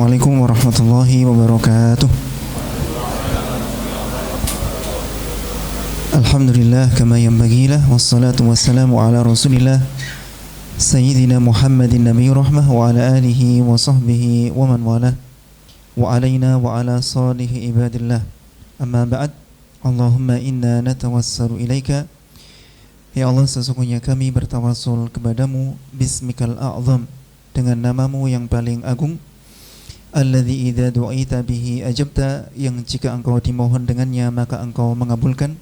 Assalamualaikum warahmatullahi wabarakatuh. Alhamdulillah kama yanbaghi lah, wassalatu wassalamu ala Rasulillah Sayyidina Muhammadin nabiyyi rahmah wa ala alihi wa sahbihi wa man walah wa alaina wa ala salihi ibadillah. Amma ba'd. Allahumma inna natawassalu ilaika. Ya Allah, sesungguhnya kami bertawassul kepadamu bismikal a'zam, dengan namamu yang paling agung. Alladzi idza du'ita bihi ajabta, yang jika engkau dimohon dengannya maka engkau mengabulkan.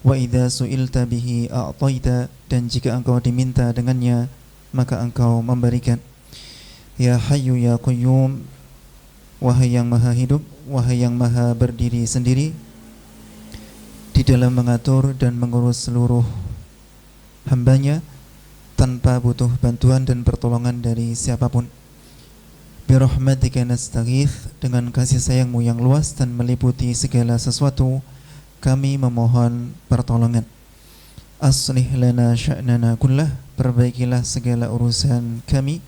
Wa idza su'ilta bihi a'taita, dan jika engkau diminta dengannya maka engkau memberikan. Ya Hayyu ya Qayyum, wahai yang maha hidup, wahai yang maha berdiri sendiri di dalam mengatur dan mengurus seluruh hambanya tanpa butuh bantuan dan pertolongan dari siapapun. Birahmatika nastaghith, dengan kasih sayangmu yang luas dan meliputi segala sesuatu kami memohon pertolongan. Aslih lana sya'nana kullah, perbaikilah segala urusan kami,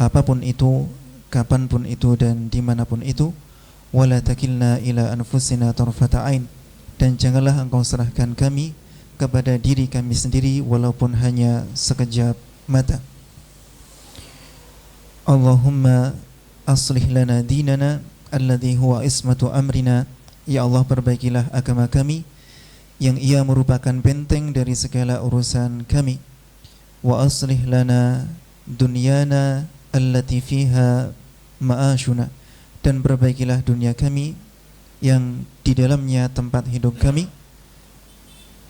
apapun itu, kapanpun itu dan dimanapun itu. Wala takilna ila anfusina tarfata ain, dan janganlah engkau serahkan kami kepada diri kami sendiri walaupun hanya sekejap mata. Allahumma aslih lana dinana alladhi huwa ismatu amrina. Ya Allah, perbaikilah agama kami yang ia merupakan benteng dari segala urusan kami. Wa aslih lana dunyana allati fiha ma'ashuna, dan perbaikilah dunia kami yang di dalamnya tempat hidup kami.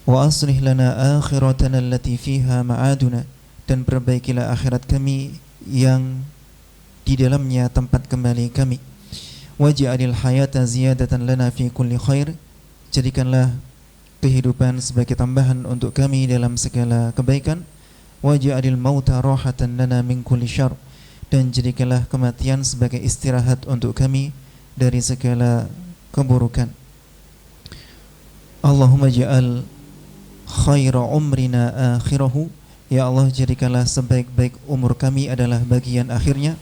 Wa aslih lana akhiratana allati fiha ma'aduna, dan perbaikilah akhirat kami yang di dalamnya tempat kembali kami. Waj'alil hayata ziyadatan lana fi kulli khair, jadikanlah kehidupan sebagai tambahan untuk kami dalam segala kebaikan. Waj'alil mauta rahatan lana min kulli syarr, dan jadikanlah kematian sebagai istirahat untuk kami dari segala keburukan. Allahumma ja'al khaira umrina akhirahu, ya Allah, jadikanlah sebaik-baik umur kami adalah bagian akhirnya.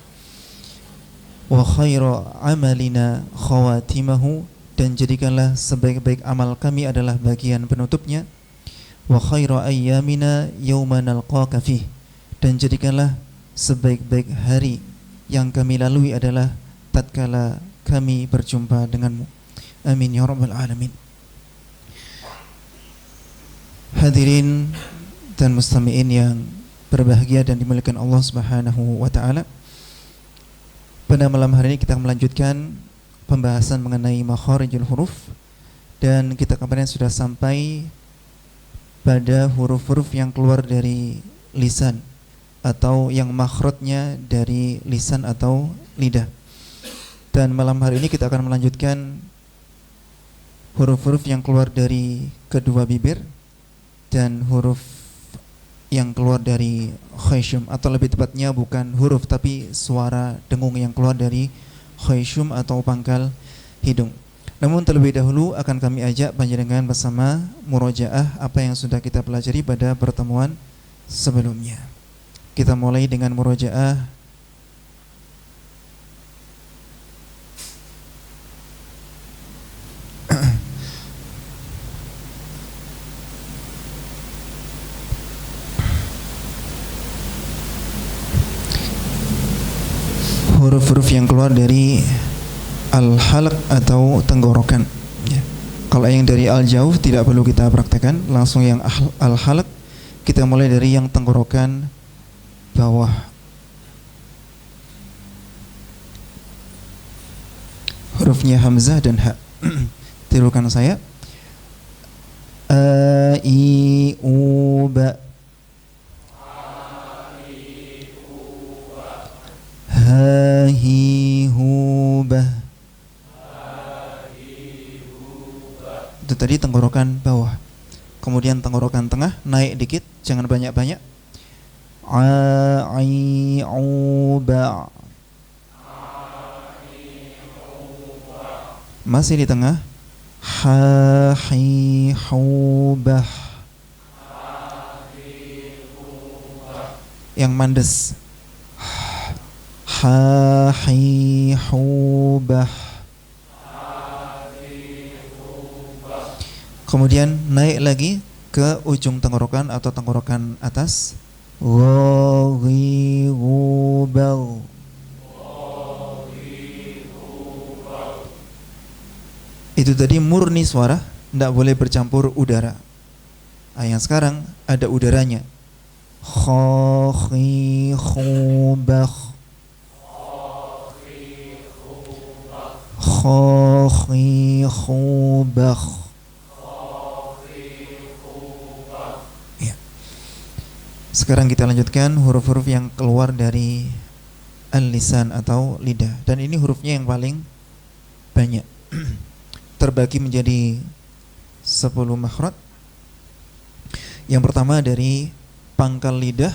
Wa khaira amalina khawatimahu, dan jadikanlah sebaik-baik amal kami adalah bagian penutupnya. Wa khaira ayyamina yawma nalqaka fih, dan jadikanlah sebaik-baik hari yang kami lalui adalah tatkala kami berjumpa denganmu. Amin ya rabbal alamin. Hadirin dan mustami'in yang berbahagia dan dimuliakan Allah Subhanahu wa taala. Pada malam hari ini kita melanjutkan pembahasan mengenai makharijul huruf, dan kita kemarin sudah sampai pada huruf-huruf yang keluar dari lisan atau yang makhrajnya dari lisan atau lidah. Dan malam hari ini kita akan melanjutkan huruf-huruf yang keluar dari kedua bibir dan huruf yang keluar dari khayshum, atau lebih tepatnya bukan huruf tapi suara dengung yang keluar dari khayshum atau pangkal hidung. Namun terlebih dahulu akan kami ajak panjenengan bersama murojaah apa yang sudah kita pelajari pada pertemuan sebelumnya. Kita mulai dengan murojaah huruf-huruf yang keluar dari al-halq atau tenggorokan. Ya. Kalau yang dari al-jauh tidak perlu kita praktekkan, langsung yang al-halq. Kita mulai dari yang tenggorokan bawah. Hurufnya hamzah dan ha. Tirukan saya. A, I, U, Ba. Ha, hi, hu, bah. Itu tadi tenggorokan bawah. Kemudian tenggorokan tengah naik dikit, jangan banyak-banyak. A, i, u, ba. Masih di tengah. Ha, hi, hu, bah. Yang mandes. Hahi hubah. Kemudian naik lagi ke ujung tenggorokan atau tenggorokan atas. Ghi gubal. Itu tadi murni suara, tidak boleh bercampur udara. Yang sekarang ada udaranya. Khahi khubah. Khahi khubah. Ya. Sekarang kita lanjutkan huruf-huruf yang keluar dari al-lisan atau lidah. Dan ini hurufnya yang paling banyak. Terbagi menjadi 10 makhraj. Yang pertama dari pangkal lidah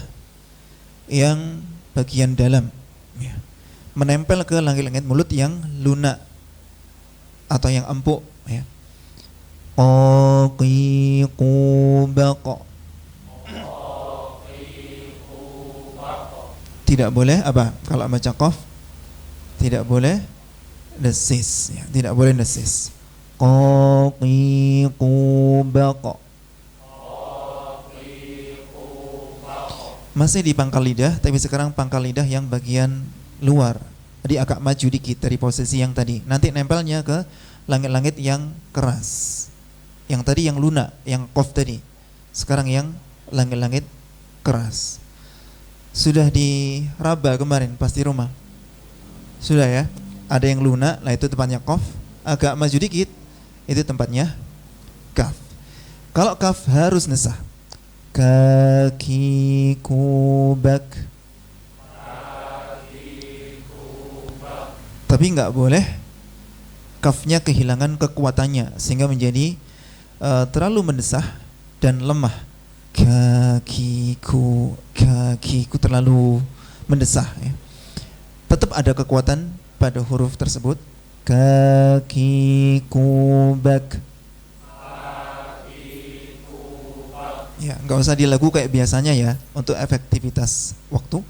yang bagian dalam, ya, menempel ke langit-langit mulut yang lunak atau yang empuk, ya. Qaqiqubaq. Tidak boleh apa? Kalau baca qaf tidak boleh desis, ya, tidak boleh desis. Qaqiqubaq. Masih di pangkal lidah, tapi sekarang pangkal lidah yang bagian luar. Jadi agak maju dikit dari posisi yang tadi. Nanti nempelnya ke langit-langit yang keras. Yang tadi yang lunak, yang qaf tadi. Sekarang yang langit-langit keras. Sudah diraba kemarin pas di rumah? Sudah ya? Ada yang lunak, lah itu tempatnya qaf. Agak maju dikit, itu tempatnya kaf. Kalau kaf harus nesah. Kaki kubak. Tapi nggak boleh kafnya kehilangan kekuatannya sehingga menjadi terlalu mendesah dan lemah. Kakiku terlalu mendesah, ya. Tetap ada kekuatan pada huruf tersebut. Kaki kubak. Ya, nggak usah dilagu kayak biasanya ya, untuk efektivitas waktu.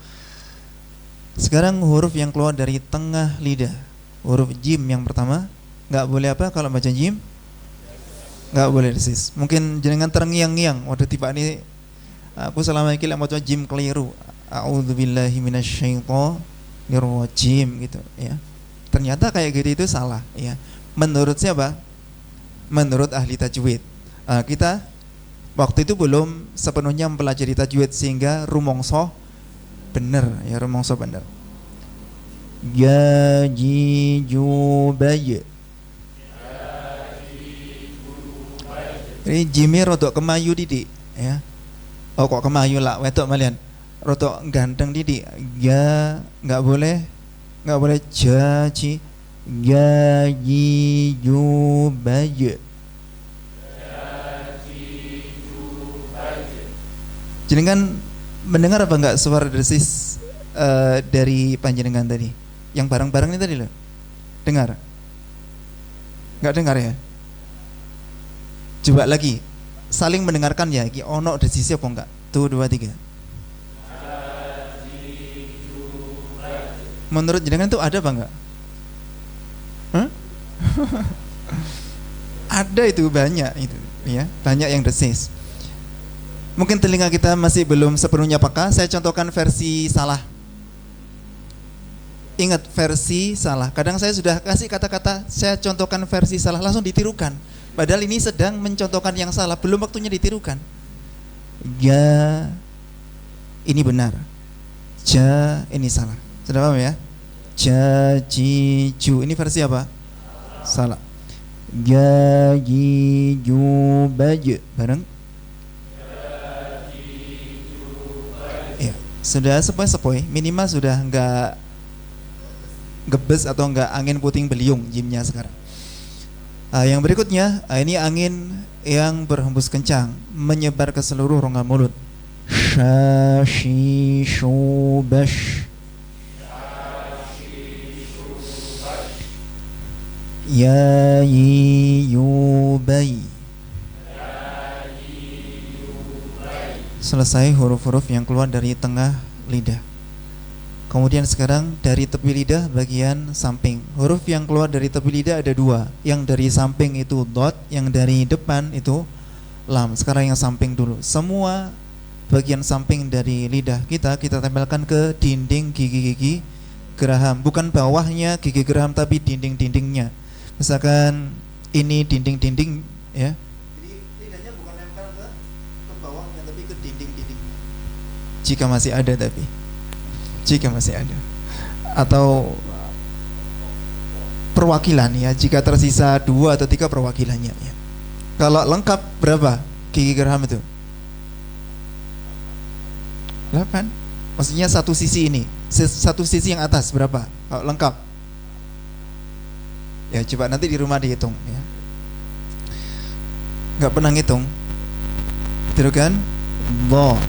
Sekarang huruf yang keluar dari tengah lidah, huruf jim yang pertama, nggak boleh apa kalau baca jim? Nggak boleh desis. Mungkin jenengan terngiang-ngiang, waduh tiba ini aku selama ini mau baca jim keliru. A'udzubillahi minasyaitonirrajim gitu, ya. Ternyata kayak gitu itu salah, ya. Menurut siapa? Menurut ahli tajwid. Kita waktu itu belum sepenuhnya mempelajari tajwid sehingga rumongso benar, ya, rumongso benar. Gajijubay. Ini jimir rodok kemayu didik, ya. Oh kok kemayu lah, wedok malian. Rodok ganteng didik. Nggak boleh jaji. Gajijubay. Jenengan mendengar apa enggak suara desis dari panjenengan tadi? Yang bareng-bareng ini tadi loh. Dengar? Enggak dengar ya? Coba lagi. Saling mendengarkan ya. Iki ono desisnya apa enggak? 1, 2, 3. Menurut jenengan itu ada apa enggak? Ada itu, banyak itu, ya. Banyak yang desis. Mungkin telinga kita masih belum sepenuhnya peka. Saya contohkan versi salah. Ingat versi salah. Kadang saya sudah kasih kata-kata, saya contohkan versi salah, langsung ditirukan. Padahal ini sedang mencontohkan yang salah, belum waktunya ditirukan. Ja, ini benar. Ja, ini salah. Sudah paham ya? Ja, ji, ju. Ini versi apa? Salah. Ja, ji, ju, baj. Bareng. Sudah sepoi-sepoi, minimal sudah enggak gebes atau enggak angin puting beliung jimnya sekarang. Yang berikutnya, ini angin yang berhembus kencang menyebar ke seluruh rongga mulut. Syashi shubash. Ya yubay. Selesai huruf-huruf yang keluar dari tengah lidah. Kemudian sekarang dari tepi lidah bagian samping. Huruf yang keluar dari tepi lidah ada dua. Yang dari samping itu dot, yang dari depan itu lam. Sekarang yang samping dulu. Semua bagian samping dari lidah kita tempelkan ke dinding gigi-gigi geraham. Bukan bawahnya gigi geraham tapi dinding-dindingnya. Misalkan ini dinding-dinding ya. Jadi lidahnya bukan nempel ke bawahnya tapi ke dinding-dindingnya. Jika masih ada atau perwakilan ya, jika tersisa 2 atau 3 perwakilannya ya. Kalau lengkap berapa gigi geraham itu? 8. Maksudnya satu sisi ini, satu sisi yang atas berapa kalau lengkap? Ya coba nanti di rumah dihitung ya. Nggak pernah ngitung terus kan? Do.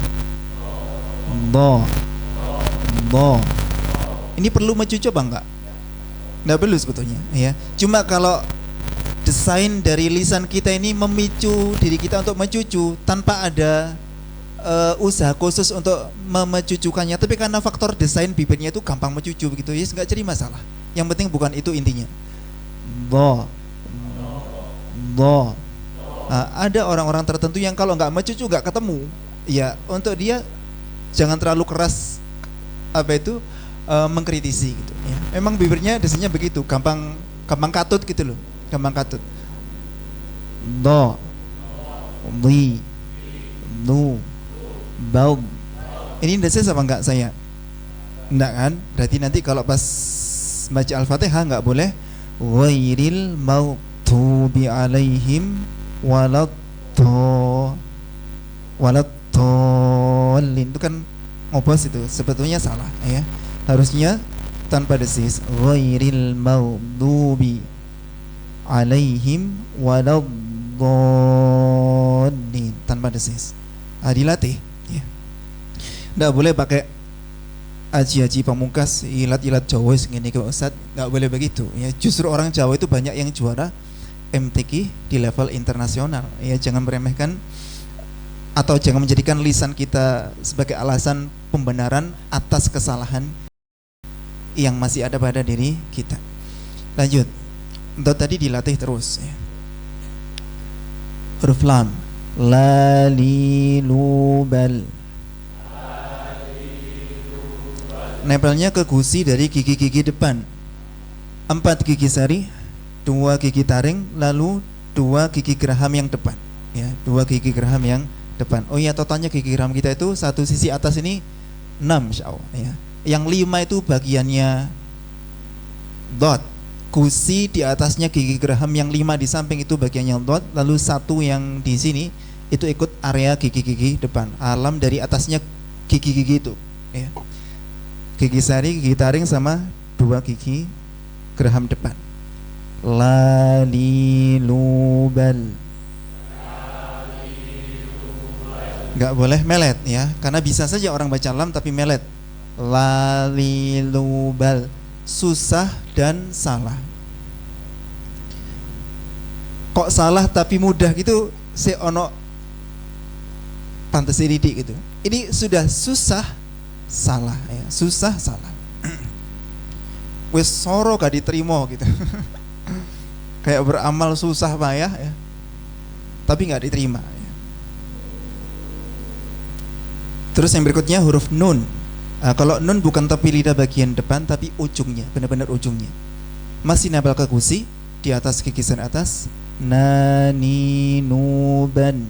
Ini perlu mencucu apa enggak? Enggak perlu sebetulnya ya. Cuma kalau desain dari lisan kita ini memicu diri kita untuk mencucu tanpa ada usaha khusus untuk memencucukannya. Tapi karena faktor desain bibirnya itu gampang mencucu begitu, ya enggak jadi masalah. Yang penting bukan itu intinya. Do. Ada orang-orang tertentu yang kalau enggak mencucu enggak ketemu. Ya, untuk dia jangan terlalu keras mengkritisi gitu ya. Memang bibirnya desainnya begitu, gampang katut gitu loh, gampang katut. Do, li, nu, bau. Ini desain apa enggak saya? Enggak kan? Berarti nanti kalau pas baca Al-Fatihah enggak boleh ghairil maghdubi alaihim waladhdallin. Itu kan ngobos itu, sebetulnya salah ya. Harusnya tanpa desis, ghairil maghdubi alaihim waladhdallin, tanpa desis. Dilatih ya. Nggak boleh pakai aji-aji pamungkas, ilat-ilat Jawa segini ke Ustaz, nggak boleh begitu ya. Justru orang Jawa itu banyak yang juara MTQ di level internasional ya. Jangan meremehkan atau jangan menjadikan lisan kita sebagai alasan pembenaran atas kesalahan yang masih ada pada diri kita. Lanjut. Untuk tadi dilatih terus ya. Huruf lam. La li lu bal. Nempelnya ke gusi dari gigi-gigi depan. 4 gigi sari, 2 gigi taring, lalu 2 gigi geraham yang depan ya, 2 gigi geraham yang depan. Oh iya, totalnya gigi geraham kita itu satu sisi atas ini 6 insyaallah ya. Yang 5 itu bagiannya dot. Gusi di atasnya gigi geraham yang 5 di samping itu bagiannya dot, lalu 1 yang di sini itu ikut area gigi-gigi depan. Alam dari atasnya gigi-gigi itu ya. Gigi sari, gigi taring sama 2 gigi geraham depan. La li lu bal. Nggak boleh melet ya, karena bisa saja orang baca lam tapi melet. Lalilubal, susah dan salah. Kok salah tapi mudah gitu, se ono pantes didik gitu. Ini sudah susah salah ya, susah salah. Wes soro gak diterima gitu. Kayak beramal susah payah ya, tapi nggak diterima. Terus yang berikutnya huruf nun. Kalau nun bukan tepi lidah bagian depan tapi ujungnya, benar-benar ujungnya. Masih nempel ke gusi di atas gigisan atas. Nani nuban.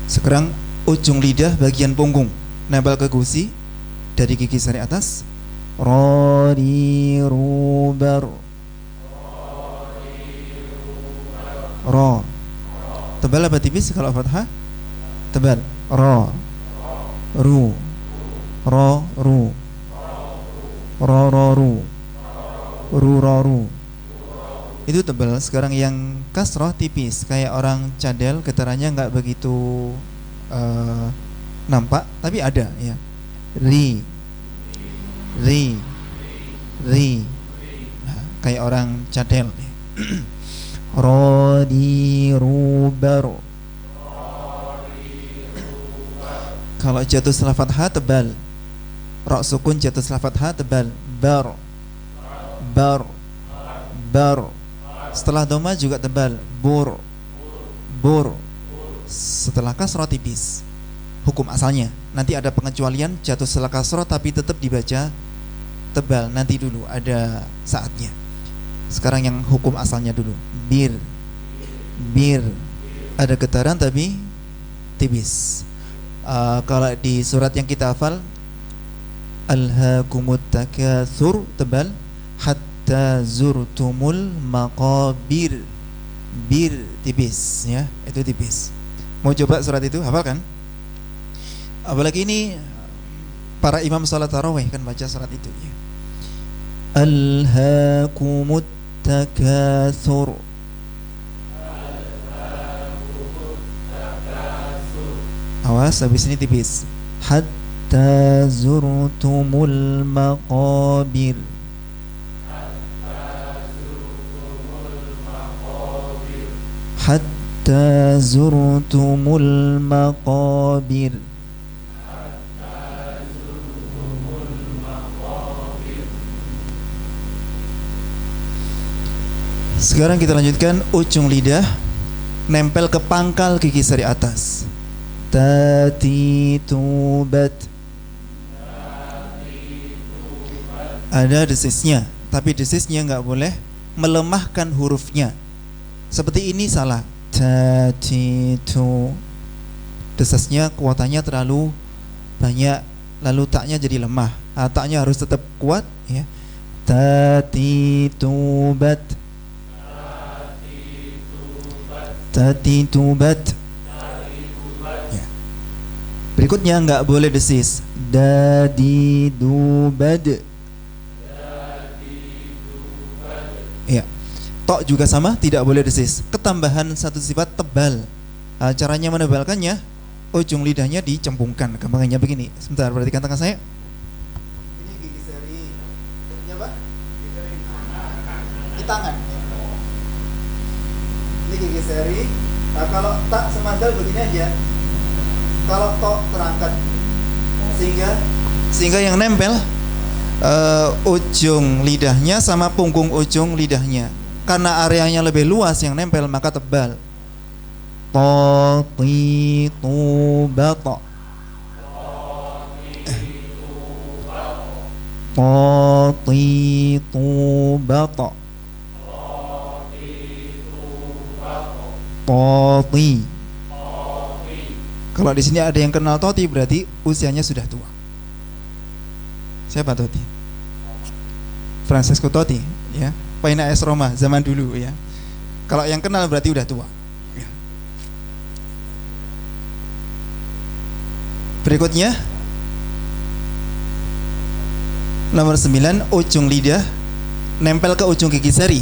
Sekarang ujung lidah bagian punggung nempel ke gusi dari gigisan atas. Rori rubar. Ro. Tebal apa tipis kalau fathah? Tebal. Ro. Ru. Ro ru. Ro ro ru. Ru ro ru. Itu tebal. Sekarang yang kasroh tipis, kayak orang cadel, getarannya nggak begitu nampak, tapi ada ya. Ri. Ri. Ri. Nah, kayak orang cadel. Rodi rubar. Kalau jatuh setelah fathah tebal. Ra sukun jatuh setelah fathah tebal. Bar, bar, bar. Setelah dhamma juga tebal. Bur, bur. Setelah kasrah tipis. Hukum asalnya. Nanti ada pengecualian jatuh setelah kasrah tapi tetap dibaca tebal. Nanti dulu ada saatnya. Sekarang yang hukum asalnya dulu. Bir, bir. Ada getaran tapi tipis. Kalau di surat yang kita hafal, alhaakumut takatsur tebal, hatta zurtumul maqabir. Bir tipis ya, itu tipis. Mau coba surat itu, hafal kan? Apalagi ini para imam salat tarawih kan baca surat itu ya. Alhaakumut takatsur. Awas, habis ini tipis. Hatta zurtumul maqabir. Hatta zurtumul maqabir. Sekarang kita lanjutkan ujung lidah nempel ke pangkal gigi sari atas. Tati tubat. Ada desisnya, tapi desisnya nggak boleh melemahkan hurufnya. Seperti ini salah. Tati tu. Desisnya kuatannya terlalu banyak, lalu taknya jadi lemah. Taknya harus tetap kuat ya. Tati tubat. Tati tubat. Ya. Berikutnya nggak boleh desis. Dadi dubad. Ya. Tok juga sama, tidak boleh desis. Ketambahan satu sifat tebal. Caranya menebalkannya, ujung lidahnya dicempungkan. Gampangannya begini. Sebentar, perhatikan tangan saya. Ini gigi seri. Ini apa? Di tangan. Ini gigi seri. Nah, kalau tak semandal begini aja. Kalau tok terangkat, sehingga yang nempel ujung lidahnya sama punggung ujung lidahnya. Karena areanya lebih luas yang nempel maka tebal. Ta ti tu ba ta. Ta ti tu ba ta. Toti. Kalau di sini ada yang kenal Toti berarti usianya sudah tua. Siapa Toti? Francesco Totti ya. Pemain AS Roma zaman dulu ya. Kalau yang kenal berarti udah tua ya. Berikutnya nomor 9, ujung lidah nempel ke ujung gigi sari.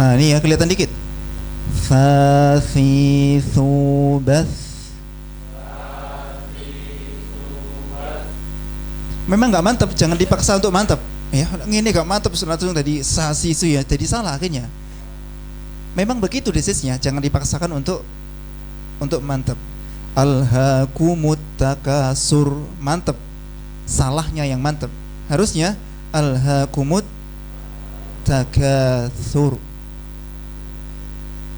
Ini ya kelihatan dikit. Fasitubas. Memang nggak mantap, jangan dipaksa untuk mantap. Ya, ini nggak mantap langsung tadi sasisu ya, jadi salah akhirnya. Memang begitu desisnya, jangan dipaksakan untuk mantap. Alhaakumut takasur, mantap. Salahnya yang mantap. Harusnya alhaakumut takatsur.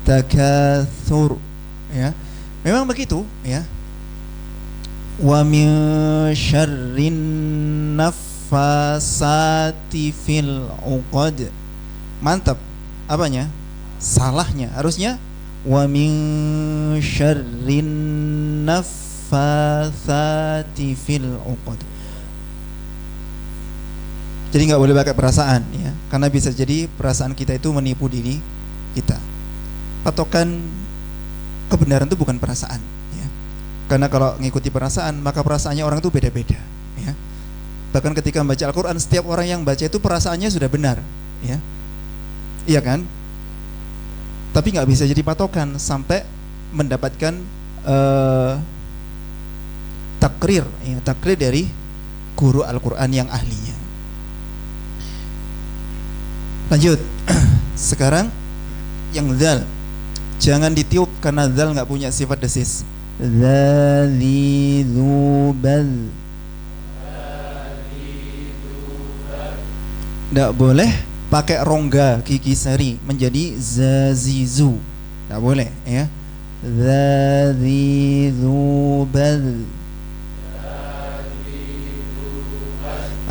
Takatsur ya. Memang begitu ya. Wa min syarrin naffasati fil uqad. Mantap. Apanya? Salahnya. Harusnya wa min syarrin naffasati fil uqad. Jadi nggak boleh pakai perasaan ya, karena bisa jadi perasaan kita itu menipu diri kita. Patokan kebenaran itu bukan perasaan ya. Karena kalau ngikuti perasaan maka perasaannya orang itu beda-beda ya. Bahkan ketika membaca Al-Quran, setiap orang yang baca itu perasaannya sudah benar ya. Iya kan? Tapi nggak bisa jadi patokan sampai mendapatkan takrir ya, takrir dari guru Al-Quran yang ahlinya. Lanjut. Sekarang yang dzal, jangan ditiup karena dzal nggak punya sifat desis. Dzali dzubal. Tidak boleh pakai rongga gigi seri menjadi zazizu. Tidak boleh ya. Dzali dzubal.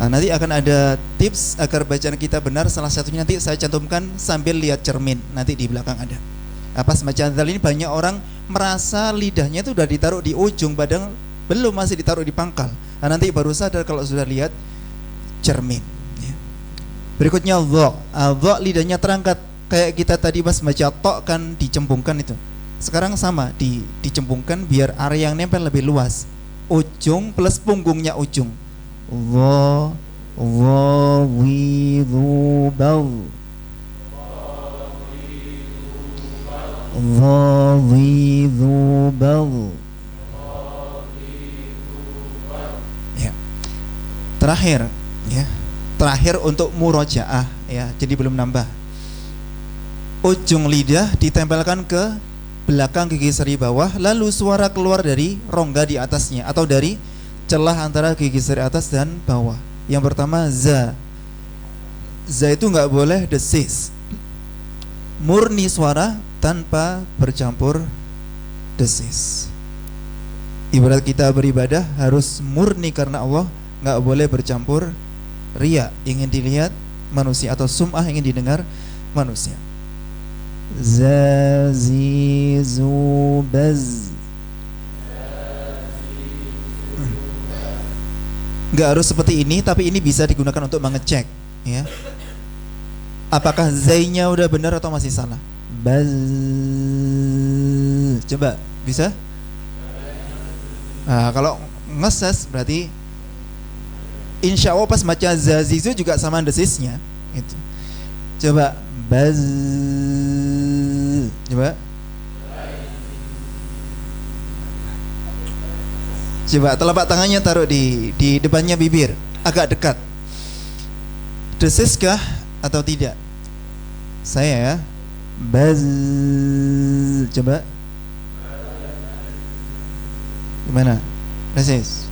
Nanti akan ada tips agar bacaan kita benar. Salah satunya nanti saya cantumkan sambil lihat cermin. Nanti di belakang ada. Pas bacaan dzal ini banyak orang merasa lidahnya itu sudah ditaruh di ujung, padahal belum, masih ditaruh di pangkal. Nanti baru sadar kalau sudah lihat cermin. Berikutnya dha. Dha lidahnya terangkat. Kayak kita tadi pas baca tok kan dicembungkan itu. Sekarang sama, dicembungkan biar area yang nempel lebih luas. Ujung plus punggungnya ujung. Dha wi dhu bal. Dha wi dhu bal. Ya. Terakhir ya. Terakhir untuk murojaah ya, jadi belum nambah. Ujung lidah ditempelkan ke belakang gigi seri bawah, lalu suara keluar dari rongga di atasnya atau dari celah antara gigi seri atas dan bawah. Yang pertama za. Za itu nggak boleh desis. Murni suara tanpa bercampur desis. Ibarat kita beribadah harus murni karena Allah, nggak boleh bercampur riya, ingin dilihat manusia, atau sum'ah, ingin didengar manusia. Zazizubaz. Nggak harus seperti ini, tapi ini bisa digunakan untuk mengecek ya. Apakah zainya udah benar atau masih salah? Baz. Coba, bisa? Kalau ngeses berarti insya Allah pas baca zazizu juga sama desisnya itu. Coba baz. Coba. Coba telapak tangannya taruh di depannya bibir, agak dekat. Desiskah atau tidak? Saya ya. Baz. Coba. Gimana? Desis.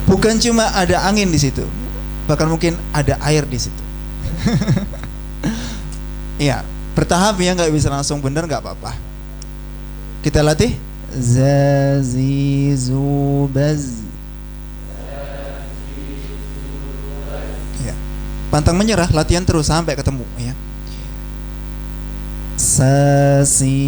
Bukan cuma ada angin di situ, bahkan mungkin ada air di situ. Iya, bertahap ya, nggak bisa langsung bener, nggak apa-apa. Kita latih. Zazizubaz. Ya. Pantang menyerah, latihan terus sampai ketemu ya. Sasisubas.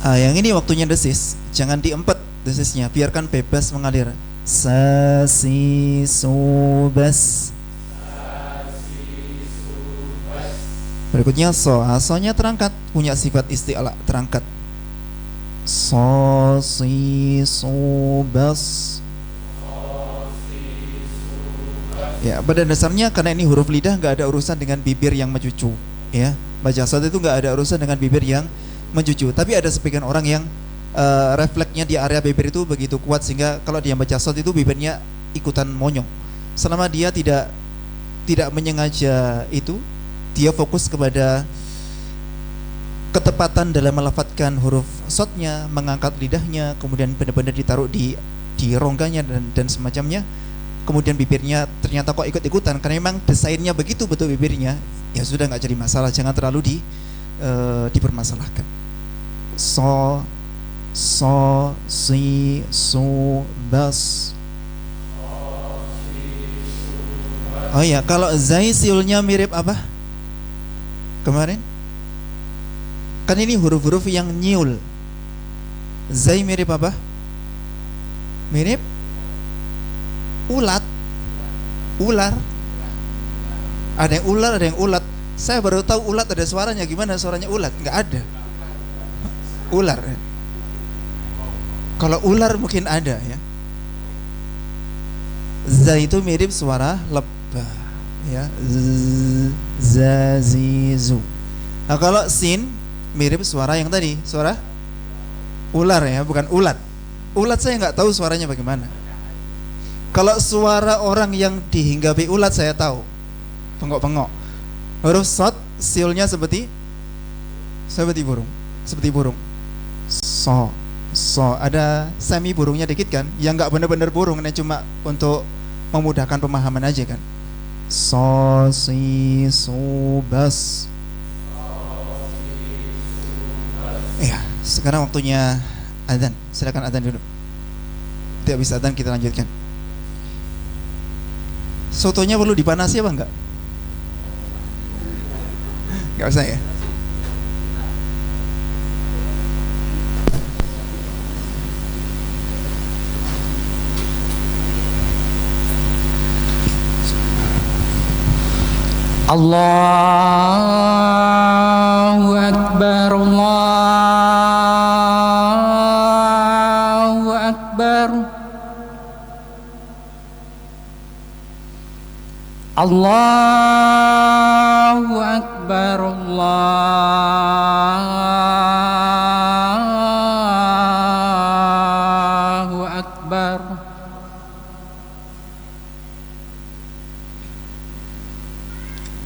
Yang ini waktunya desis, jangan diempet desisnya, biarkan bebas mengalir. Sasisubas. Berikutnya so. So-nya terangkat, punya sifat isti'la, terangkat. Sasisubas. Ya, pada dasarnya karena ini huruf lidah nggak ada urusan dengan bibir yang mencucu ya. Baca sod itu nggak ada urusan dengan bibir yang mencucu. Tapi ada sebagian orang yang refleksnya di area bibir itu begitu kuat sehingga kalau dia baca sod itu bibirnya ikutan monyong. Selama dia tidak menyengaja itu, dia fokus kepada ketepatan dalam melafadzkan huruf sodnya, mengangkat lidahnya, kemudian benar-benar ditaruh di rongganya dan semacamnya. Kemudian bibirnya ternyata kok ikut-ikutan karena memang desainnya begitu betul bibirnya, ya sudah nggak jadi masalah, jangan terlalu dipermasalahkan. So, si, su, bas. Oh iya, kalau zai siulnya mirip apa? Kemarin? Kan ini huruf-huruf yang nyiul. Zai mirip apa? Mirip ulat, ular. Ada yang ular, ada yang ulat. Saya baru tahu ulat ada suaranya. Gimana suaranya ulat? Nggak ada. Ular ya. Kalau ular mungkin ada ya. Za itu mirip suara lebah ya. Zazizu. Nah kalau sin mirip suara yang tadi, suara ular ya, bukan ulat. Ulat saya nggak tahu suaranya bagaimana. Kalau suara orang yang dihinggapi ulat saya tahu. bengok-bengok. Huruf shad siulnya seperti burung, seperti burung. So ada semi burungnya dikit kan, yang nggak benar-benar burung, ini cuma untuk memudahkan pemahaman aja kan. So si su bas. Iya, sekarang waktunya adzan. Silakan adzan dulu. Tidak bisa adzan kita lanjutkan. Sotonya perlu dipanasi apa enggak? Enggak usah ya. Allahu Akbar, Allahu Akbar, Allahu Akbar, Allahu Akbar.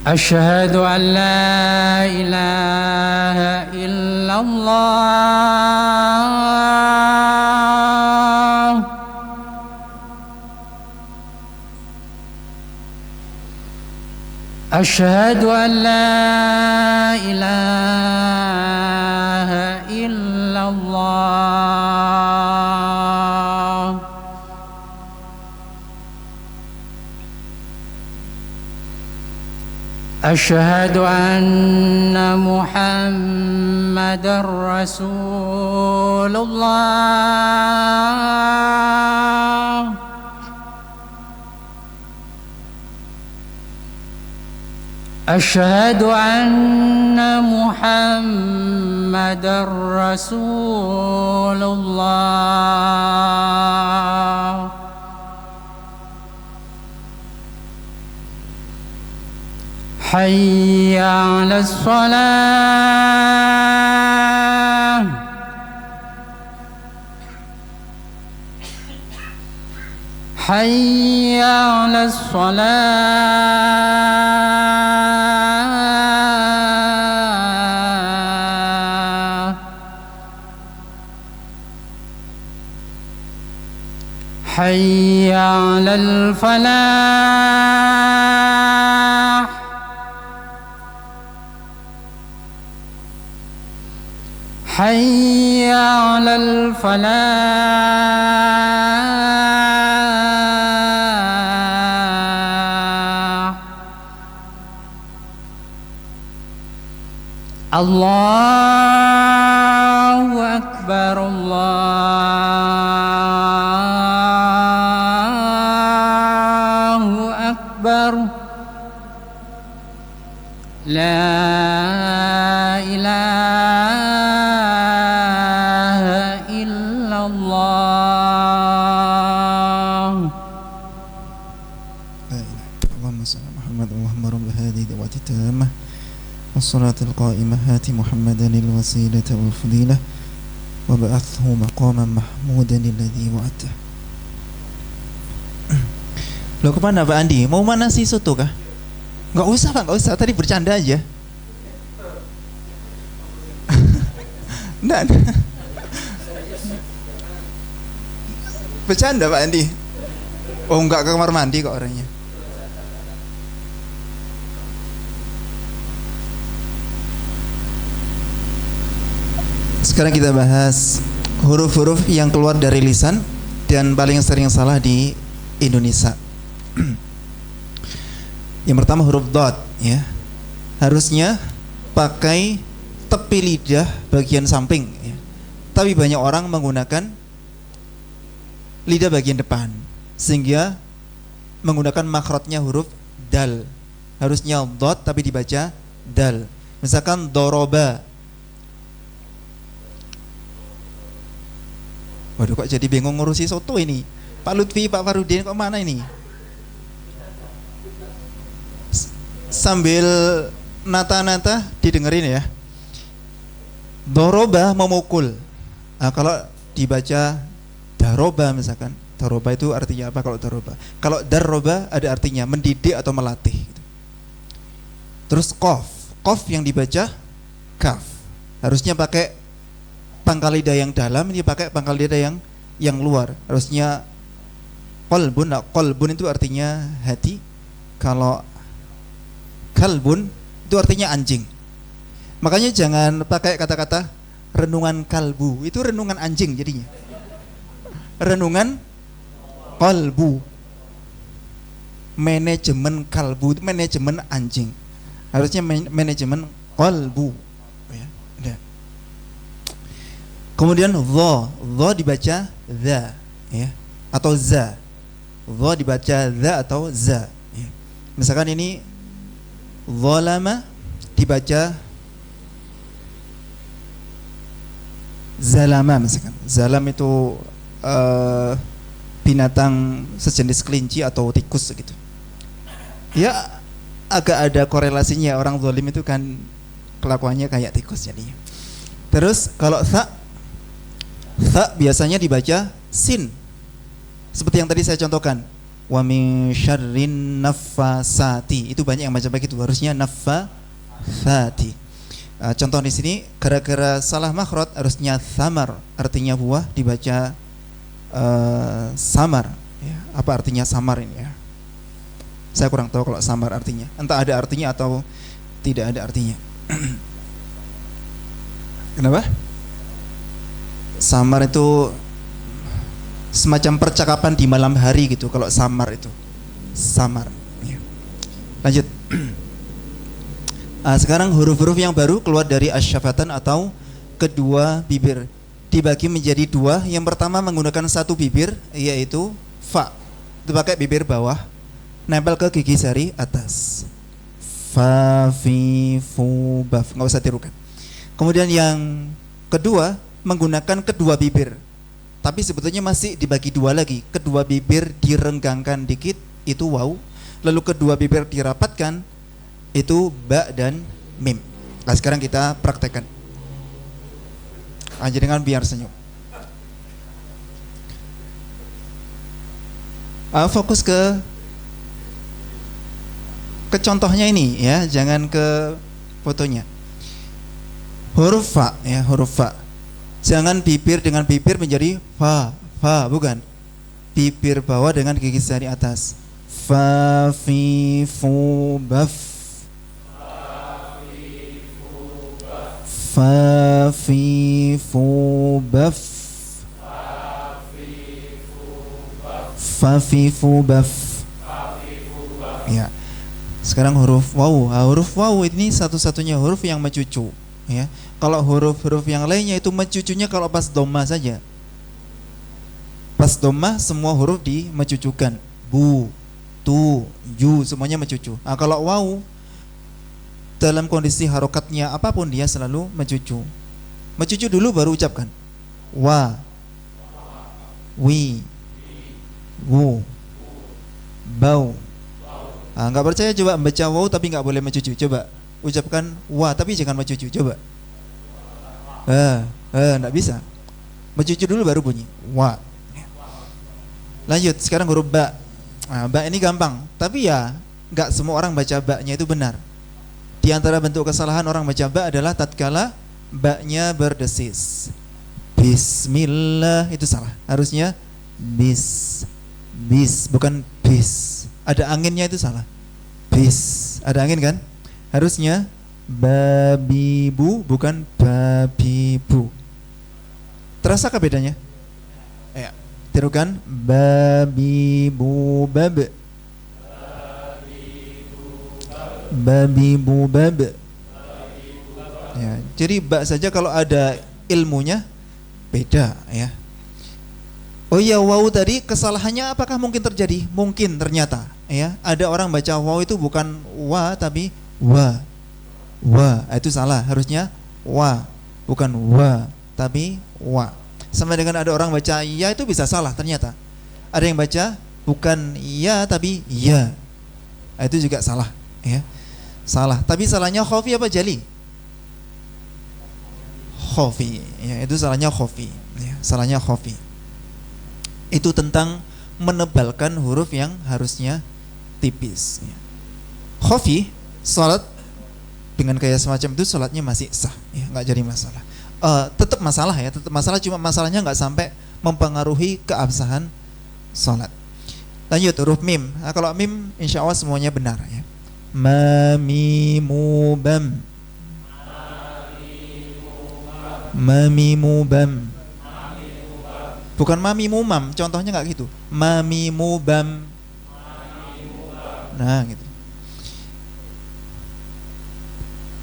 أشهد أن لا إله إلا الله أشهد أن لا إله إلا الله أشهد أن محمد رسول الله أشهد أن محمد رسول الله حي على الصلاة حي على الصلاة حي على الفلاح حي على الفلاح الله أكبر الله أكبر لا إله إلا الله اللهم صل على محمد اللهم رب هذه دعوة التامة والصلاة القائمة هات محمدا الوسيلة والفضيلة وبعثه مقاما محمودا الذي وعدته. Loh kemana Pak Andi? Mau mana sih soto kah? Nggak usah Pak, nggak usah. Tadi bercanda aja. Nggak. Bercanda Pak Andi. Oh nggak ke kamar mandi kok orangnya. Sekarang kita bahas huruf-huruf yang keluar dari lisan dan paling sering salah di Indonesia. Yang pertama huruf dot ya. Harusnya pakai tepi lidah bagian samping ya. Tapi banyak orang menggunakan lidah bagian depan sehingga menggunakan makhrajnya huruf dal. Harusnya dot tapi dibaca dal. Misalkan doroba. Waduh kok jadi bingung ngurusi soto ini. Pak Lutfi, Pak Farudin kok mana ini? Sambil nata-nata didengerin ya. Doroba memukul. Nah, kalau dibaca daroba misalkan, daroba itu artinya apa kalau daroba? Kalau daroba ada artinya mendidik atau melatih gitu. Terus qaf. Qaf yang dibaca kaf. Harusnya pakai pangkal lidah yang dalam, ini pakai pangkal lidah yang luar. Harusnya qalbun. Nah, qalbun itu artinya hati. Kalau kalbun itu artinya anjing. Makanya jangan pakai kata-kata renungan kalbu. Itu renungan anjing jadinya. Renungan qalbu. Manajemen kalbu, manajemen anjing. Harusnya manajemen qalbu. Ya, udah. Kemudian dha dibaca za, ya, atau za. Dha dibaca za atau za. Ya. Misalkan ini zalama dibaca zalama misalkan. Zalam itu binatang sejenis kelinci atau tikus gitu. Ya agak ada korelasinya, orang zalim itu kan kelakuannya kayak tikus jadinya. Terus kalau tha biasanya dibaca sin. Seperti yang tadi saya contohkan. Wa min syarrin naffasati. Itu banyak yang baca begitu, harusnya naffasati. Contoh di sini gara-gara salah makhraj harusnya thamar, artinya buah, dibaca samar. Ya, apa artinya samar ini ya? Saya kurang tahu kalau samar artinya. Entah ada artinya atau tidak ada artinya. Kenapa? Samar itu semacam percakapan di malam hari gitu. Kalau samar itu samar. Ya. Lanjut. Sekarang huruf-huruf yang baru keluar dari asyafatan atau kedua bibir. Dibagi menjadi dua. Yang pertama menggunakan satu bibir, yaitu fa. Itu pakai bibir bawah, nempel ke gigi jari atas. Fa, fi, fu, baf. Nggak usah tirukan. Kemudian yang kedua menggunakan kedua bibir, tapi sebetulnya masih dibagi dua lagi. Kedua bibir direnggangkan dikit, itu waw. Lalu kedua bibir dirapatkan, itu ba dan mim. Nah, sekarang kita praktekkan. Jangan biar senyum. Fokus ke contohnya ini ya, jangan ke fotonya. Huruf fa ya, huruf fa. Jangan bibir dengan bibir menjadi fa, bukan. Bibir bawah dengan gigi jari atas. Fa, fi, fu, baf. Fa, fi, fu, baf. Fa, fi, fu, baf. Ya. Sekarang huruf waw. Huruf waw ini satu-satunya huruf yang mencucu. Ya. Kalau huruf-huruf yang lainnya itu mencucunya kalau pas dhamma saja. Pas dhamma semua huruf dimencucukan. Bu, tu, ju, semuanya mencucu. Nah, kalau waw dalam kondisi harokatnya apapun dia selalu mencucu. Mencucu dulu baru ucapkan. Wa, wi, wu, bau. Nggak percaya coba baca waw tapi nggak boleh mencucu. Coba ucapkan wa tapi jangan mencucu. Coba. Nggak bisa. Mencucu dulu baru bunyi. Wa. Lanjut. Sekarang huruf ba. Ba ini gampang. Tapi ya nggak semua orang baca ba-nya itu benar. Di antara bentuk kesalahan orang baca ba adalah tatkala ba-nya berdesis. Bismillah itu salah. Harusnya bis bukan bis. Ada anginnya itu salah. Bis ada angin kan? Harusnya babibu bukan babibu. Terasakah bedanya? Ya, tirukan babibu bab. Babibu bab. Ya, jadi ba saja kalau ada ilmunya beda ya. Oh iya, waw tadi kesalahannya apakah mungkin terjadi? Mungkin ternyata ya. Ada orang baca waw itu bukan wa tapi wa. Itu salah. Harusnya wa, bukan wa tapi wa. Sama dengan ada orang baca ya itu bisa salah ternyata. Ada yang baca bukan ya tapi ya. Itu juga salah ya. Salah, tapi salahnya khafi apa jali? Khafi ya, itu salahnya khafi ya, salahnya khafi. Itu tentang menebalkan huruf yang harusnya tipis ya. Khafi, salat dengan gaya semacam itu sholatnya masih sah, ya, nggak jadi masalah. Tetap masalah ya, tetap masalah, cuma masalahnya nggak sampai mempengaruhi keabsahan sholat. Lanjut huruf mim. Nah, kalau mim insya Allah semuanya benar ya. Mamimubam. Mamimubam. Bukan mamimumam, contohnya nggak gitu. Mamimubam. Nah gitu.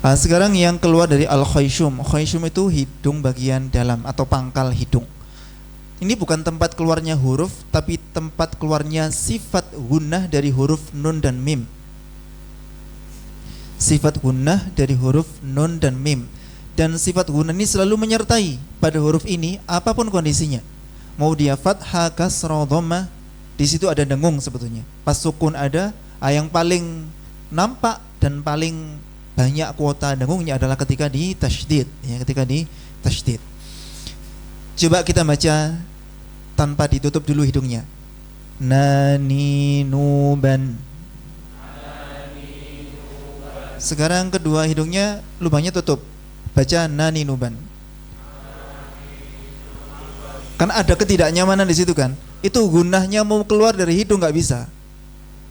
Sekarang yang keluar dari al-khayshum. Khayshum itu hidung bagian dalam atau pangkal hidung. Ini bukan tempat keluarnya huruf, tapi tempat keluarnya sifat gunnah dari huruf nun dan mim. Sifat gunnah dari huruf nun dan mim. Dan sifat gunnah ini selalu menyertai pada huruf ini apapun kondisinya. Mau dia fathah, kasrah, dhammah, di situ ada dengung sebetulnya. Pas sukun ada, yang paling nampak dan paling banyak kuota dengungnya adalah ketika di tasydid, ya, ketika di tasydid. Coba kita baca tanpa ditutup dulu hidungnya. Naninuban. Sekarang kedua hidungnya lubangnya tutup. Baca naninuban. Kan ada ketidaknyamanan di situ kan? Itu gunnahnya mau keluar dari hidung nggak bisa.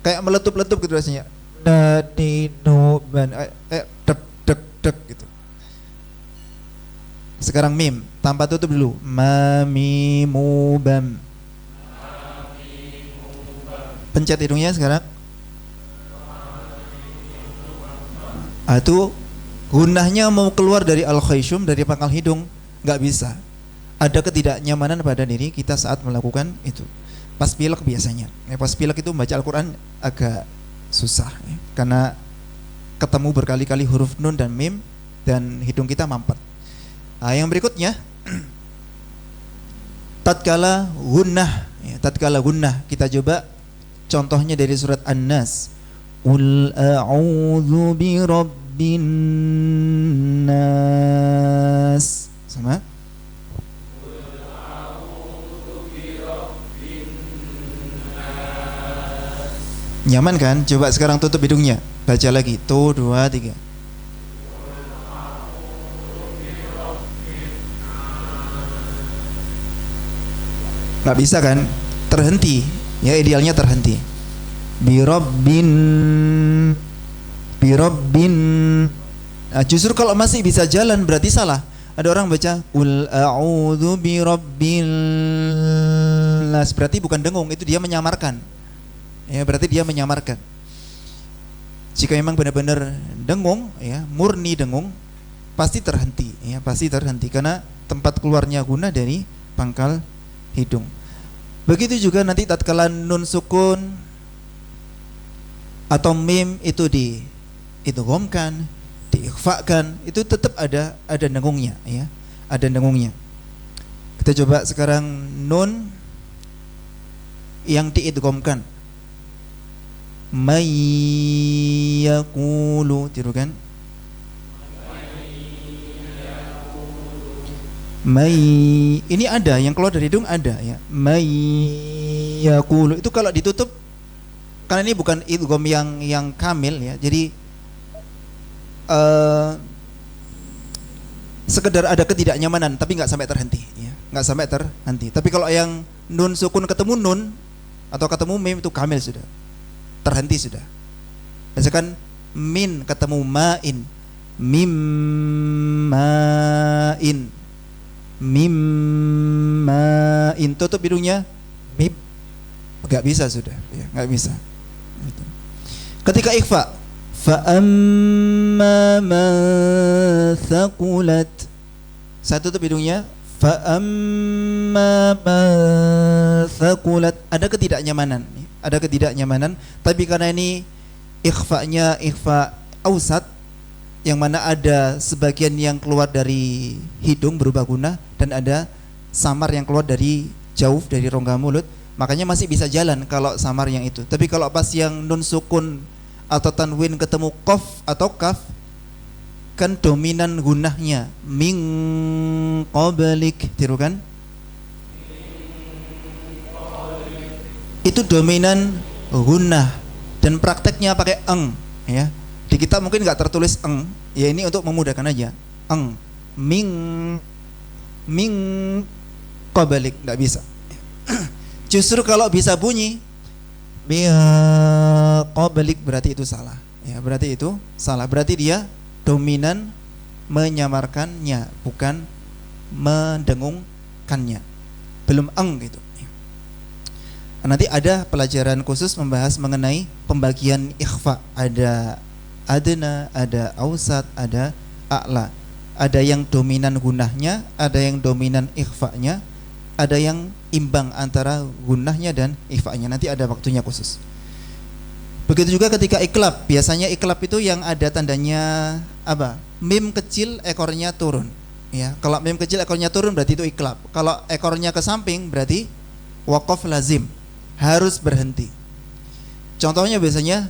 Kayak meletup-letup gitu rasanya. Naninuban. Dek dek dek gitu. Sekarang mim, tanpa tutup dulu. Mamimubam. Pencet hidungnya sekarang. Itu gunnahnya mau keluar dari al-khayshum, dari pangkal hidung, nggak bisa. Ada ketidaknyamanan pada diri kita saat melakukan itu. Pas pilek biasanya. Pas pilek itu membaca Al-Quran agak susah ya, karena ketemu berkali-kali huruf nun dan mim dan hidung kita mampet. Yang berikutnya tatkala gunnah, ya, tatkala gunnah kita coba contohnya dari surat An-Nas. Qul a'udzu birabbin nas. Sama? Nyaman kan? Coba sekarang tutup hidungnya. Baca lagi. Tuh, 2, 3. Nggak bisa kan? Terhenti. Ya, idealnya terhenti. Birabbin. Nah, justru kalau masih bisa jalan berarti salah. Ada orang baca qul a'udzu birabbil nas, berarti bukan dengung, itu dia menyamarkan. Ya, berarti dia menyamarkan. Jika memang benar-benar dengung, ya, murni dengung, pasti terhenti, ya, pasti terhenti karena tempat keluarnya gunnah dari pangkal hidung. Begitu juga nanti tatkala nun sukun atau mim itu diidghamkan, diikhfakan, itu tetap ada dengungnya, ya, ada dengungnya. Kita coba sekarang nun yang diidghamkan. May yaqulu, tirukan. May, ini ada yang keluar dari hidung, ada ya. May yaqulu itu kalau ditutup, karena ini bukan idgham yang kamil ya. Jadi sekedar ada ketidaknyamanan tapi nggak sampai terhenti ya. Nggak sampai terhenti. Tapi kalau yang nun sukun ketemu nun atau ketemu mim itu kamil sudah. Terhenti sudah. Misalkan min ketemu ma'in. Mim ma'in. Mim ma'in, tutup hidungnya. Mim. Enggak bisa sudah, ya, enggak bisa. Gitu. Ketika ikhfa, fa amma man thaqulat. Saya tutup hidungnya. Fa amma man thaqulat. Ada ketidaknyamanan, ada ketidaknyamanan, tapi karena ini ikhfa'nya ikhfa ausat, yang mana ada sebagian yang keluar dari hidung berubah gunnah dan ada samar yang keluar dari jauh dari rongga mulut, makanya masih bisa jalan kalau samar yang itu. Tapi kalau pas yang nun sukun atau tanwin ketemu qaf atau kaf, kan dominan gunnahnya min qablik, tirukan. Itu dominan gunnah dan prakteknya pakai eng, ya. Di Di kitab mungkin nggak tertulis eng, ya ini untuk memudahkan aja. Eng, ming, ming qabalik, nggak bisa. Justru kalau bisa bunyi qabalik berarti itu salah. Ya, berarti itu salah. Berarti dia dominan menyamarkannya, bukan mendengungkannya. Belum eng gitu. Nanti ada pelajaran khusus membahas mengenai pembagian ikhfa. Ada adna, ada ausat, ada a'la. Ada yang dominan gunahnya, ada yang dominan ikhfa'nya, ada yang imbang antara gunahnya dan ikhfa'nya. Nanti ada waktunya khusus. Begitu juga ketika iklab. Biasanya iklab itu yang ada tandanya apa? Mim kecil ekornya turun. Ya, kalau mim kecil ekornya turun berarti itu iklab. Kalau ekornya ke samping berarti waqaf lazim, harus berhenti. Contohnya biasanya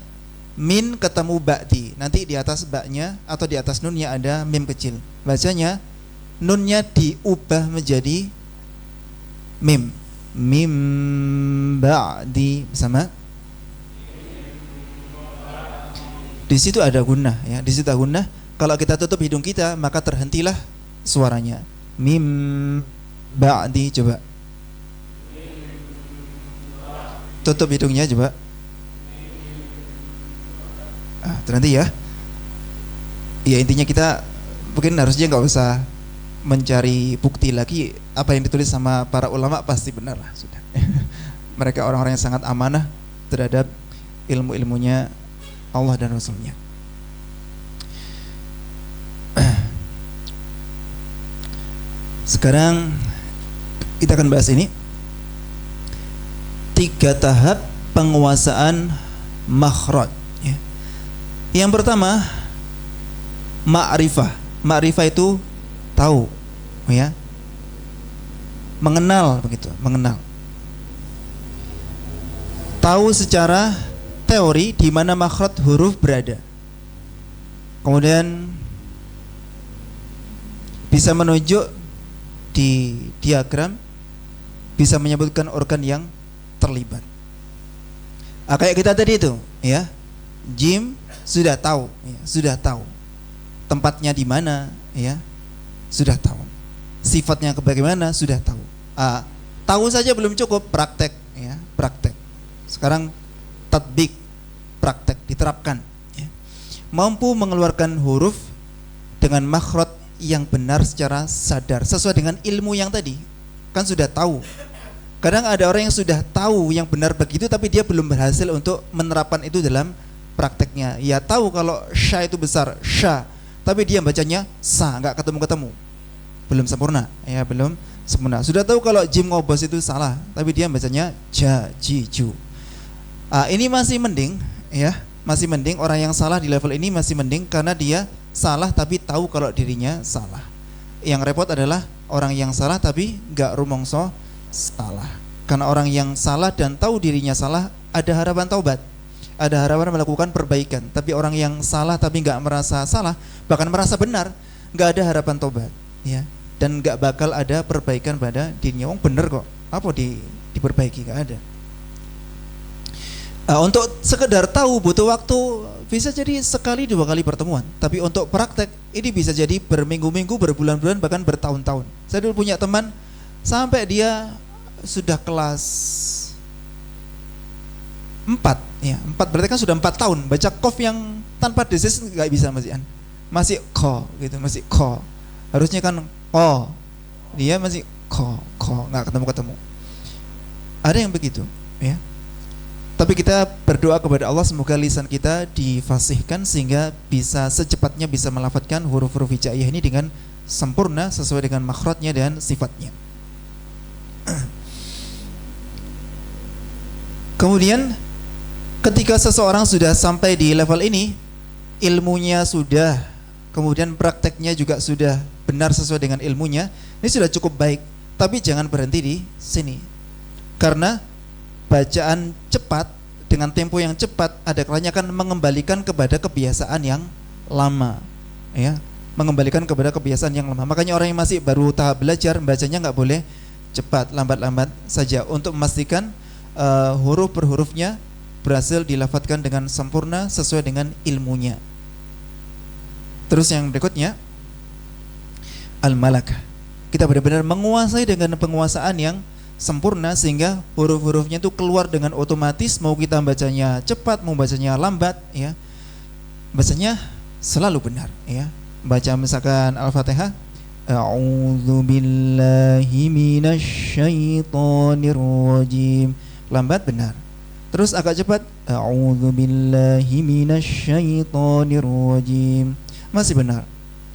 min ketemu ba'di, nanti di atas ba'nya atau di atas nunnya ada mim kecil. Bacanya nunnya diubah menjadi mim. Mim ba'di sama. Di situ ada gunnah ya, di situ ada gunnah. Kalau kita tutup hidung kita maka terhentilah suaranya. Mim ba'di, coba. Tutup hidungnya coba. Terhenti ya. Ya intinya kita mungkin harusnya nggak usah mencari bukti lagi. Apa yang ditulis sama para ulama pasti benar lah sudah. Mereka orang-orang yang sangat amanah terhadap ilmu-ilmunya Allah dan Rasulnya. Sekarang kita akan bahas ini 3 tahap penguasaan makhraj ya. Yang pertama ma'rifah. Ma'rifah itu tahu ya, mengenal begitu, mengenal. Tahu secara teori di mana makhraj huruf berada. Kemudian bisa menunjuk di diagram, bisa menyebutkan organ yang terlibat. Kayak kita tadi itu, ya, jim sudah tahu, ya, sudah tahu tempatnya di mana, ya, sudah tahu. Sifatnya bagaimana sudah tahu. Tahu saja belum cukup, praktek, ya, praktek. Sekarang tatbik, praktek, diterapkan. Ya. Mampu mengeluarkan huruf dengan makhraj yang benar secara sadar sesuai dengan ilmu yang tadi. Kan sudah tahu. Kadang ada orang yang sudah tahu yang benar begitu tapi dia belum berhasil untuk menerapkan itu dalam prakteknya. Ya tahu kalau sya itu besar, sya, tapi dia bacanya sa, nggak ketemu-ketemu. Belum sempurna, ya belum sempurna. Sudah tahu kalau jim ngobos itu salah, tapi dia bacanya ja, ji, ju. Ini masih mending, ya, masih mending. Orang yang salah di level ini masih mending karena dia salah tapi tahu kalau dirinya salah. Yang repot adalah orang yang salah tapi nggak rumongso salah. Karena orang yang salah dan tahu dirinya salah ada harapan taubat, ada harapan melakukan perbaikan. Tapi orang yang salah tapi nggak merasa salah, bahkan merasa benar, nggak ada harapan taubat, ya, dan nggak bakal ada perbaikan pada dirinya. Wong bener kok, apa diperbaiki, nggak ada. Untuk sekedar tahu butuh waktu, bisa jadi sekali 2 kali pertemuan. Tapi untuk praktek ini bisa jadi berminggu-minggu, berbulan-bulan, bahkan bertahun-tahun. Saya dulu punya teman sampai dia sudah kelas 4, ya, 4 berarti kan sudah 4 tahun baca qaf yang tanpa desis nggak bisa masih ko gitu, masih ko. Harusnya kan ko, dia masih ko, nggak ketemu. Ada yang begitu, ya. Tapi kita berdoa kepada Allah semoga lisan kita difasihkan sehingga bisa secepatnya bisa melafadzkan huruf-huruf hijaiyah ini dengan sempurna sesuai dengan makhrajnya dan sifatnya. Kemudian ketika seseorang sudah sampai di level ini, ilmunya sudah, kemudian prakteknya juga sudah benar sesuai dengan ilmunya, ini sudah cukup baik. Tapi jangan berhenti di sini. Karena bacaan cepat dengan tempo yang cepat ada kalanya kan mengembalikan kepada kebiasaan yang lama, ya, mengembalikan kepada kebiasaan yang lama. Makanya orang yang masih baru tahap belajar bacanya nggak boleh cepat, lambat-lambat saja untuk memastikan huruf per hurufnya berhasil dilafadzkan dengan sempurna sesuai dengan ilmunya. Terus yang berikutnya al-malakah. Kita benar-benar menguasai dengan penguasaan yang sempurna sehingga huruf-hurufnya itu keluar dengan otomatis, mau kita bacanya cepat, mau bacanya lambat, ya. Bacanya selalu benar, ya. Baca misalkan Al-Fatihah, a'udzu billahi minasyaitonir rajim. Lambat benar. Terus agak cepat, a'udzu billahi minasyaitonir rajim. Masih benar.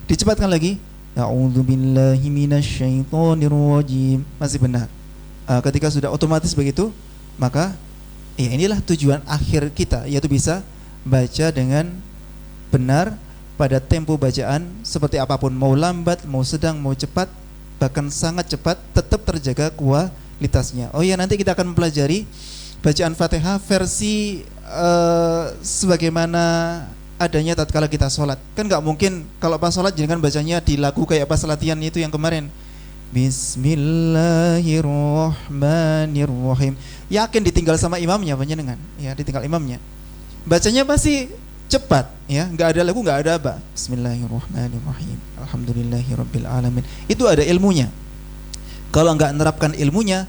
Dicepatkan lagi, a'udzu billahi minasyaitonir rajim. Masih benar. Ketika sudah otomatis begitu, maka ya inilah tujuan akhir kita, yaitu bisa baca dengan benar pada tempo bacaan seperti apapun, mau lambat, mau sedang, mau cepat, bahkan sangat cepat, tetap terjaga kualitasnya. Oh ya, nanti kita akan mempelajari bacaan Fatihah versi sebagaimana adanya tatkala kita sholat. Kan nggak mungkin kalau pas sholat jangan bacanya di lagu kayak pas latihan itu yang kemarin. Bismillahirrahmanirrahim. Yakin ditinggal sama imamnya panjenengan, ya, ditinggal imamnya. Bacanya pasti cepat, ya, nggak ada lagu, nggak ada apa. Bismillahirrahmanirrahim. Alhamdulillahirabbil alamin. Itu ada ilmunya. Kalau nggak menerapkan ilmunya,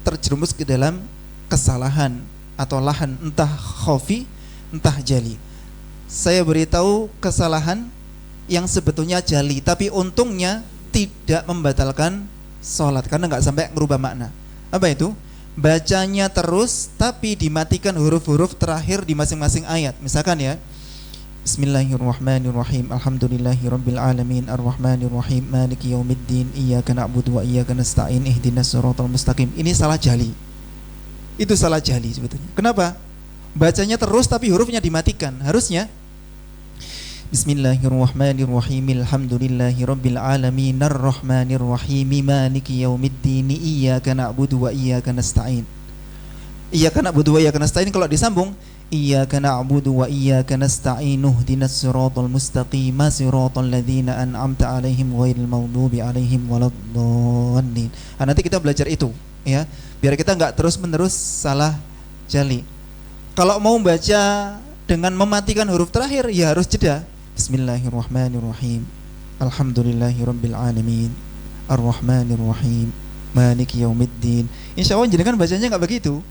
terjerumus ke dalam kesalahan atau lahan, entah khafi, entah jali. Saya beritahu kesalahan yang sebetulnya jali, tapi untungnya tidak membatalkan sholat karena nggak sampai merubah makna. Apa itu? Bacanya terus tapi dimatikan huruf-huruf terakhir di masing-masing ayat. Misalkan ya, Bismillahirrahmanirrahim. Alhamdulillahirabbil alamin arrahmanirrahim maliki yaumiddin iyyaka na'budu wa iyyaka nasta'in ihdinas siratal mustaqim. Ini salah jali. Itu salah jali sebetulnya. Kenapa? Bacanya terus tapi hurufnya dimatikan. Harusnya Bismillahirrahmanirrahim. Alhamdulillahirabbil alamin arrahmanirrahim maliki yaumiddin iyyaka na'budu wa iyyaka nasta'in. Iyyaka na'budu wa iyyaka nasta'in kalau disambung iyyaka na'budu wa iyyaka nasta'in ihdinas siratal mustaqim siratal ladzina an'amta 'alaihim ghairil maghdubi 'alaihim waladdallin. Nanti kita belajar itu, ya, biar kita enggak terus-menerus salah jali. Kalau mau baca dengan mematikan huruf terakhir, ya harus jeda. Bismillahirrahmanirrahim. Alhamdulillahirabbil alamin arrahmanirrahim maliki yaumiddin. Insyaallah jenengan bacanya enggak begitu.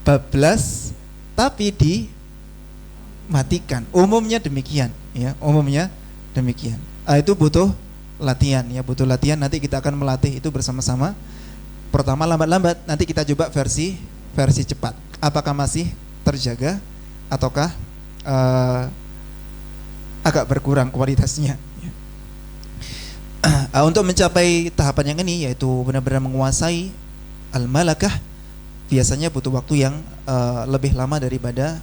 Bablas tapi dimatikan. Umumnya demikian, ya, umumnya demikian. Itu butuh latihan, ya, butuh latihan. Nanti kita akan melatih itu bersama-sama. Pertama lambat-lambat, nanti kita coba versi cepat. Apakah masih terjaga ataukah agak berkurang kualitasnya, ya. Untuk mencapai tahapan yang ini, yaitu benar-benar menguasai al-malakah, biasanya butuh waktu yang lebih lama daripada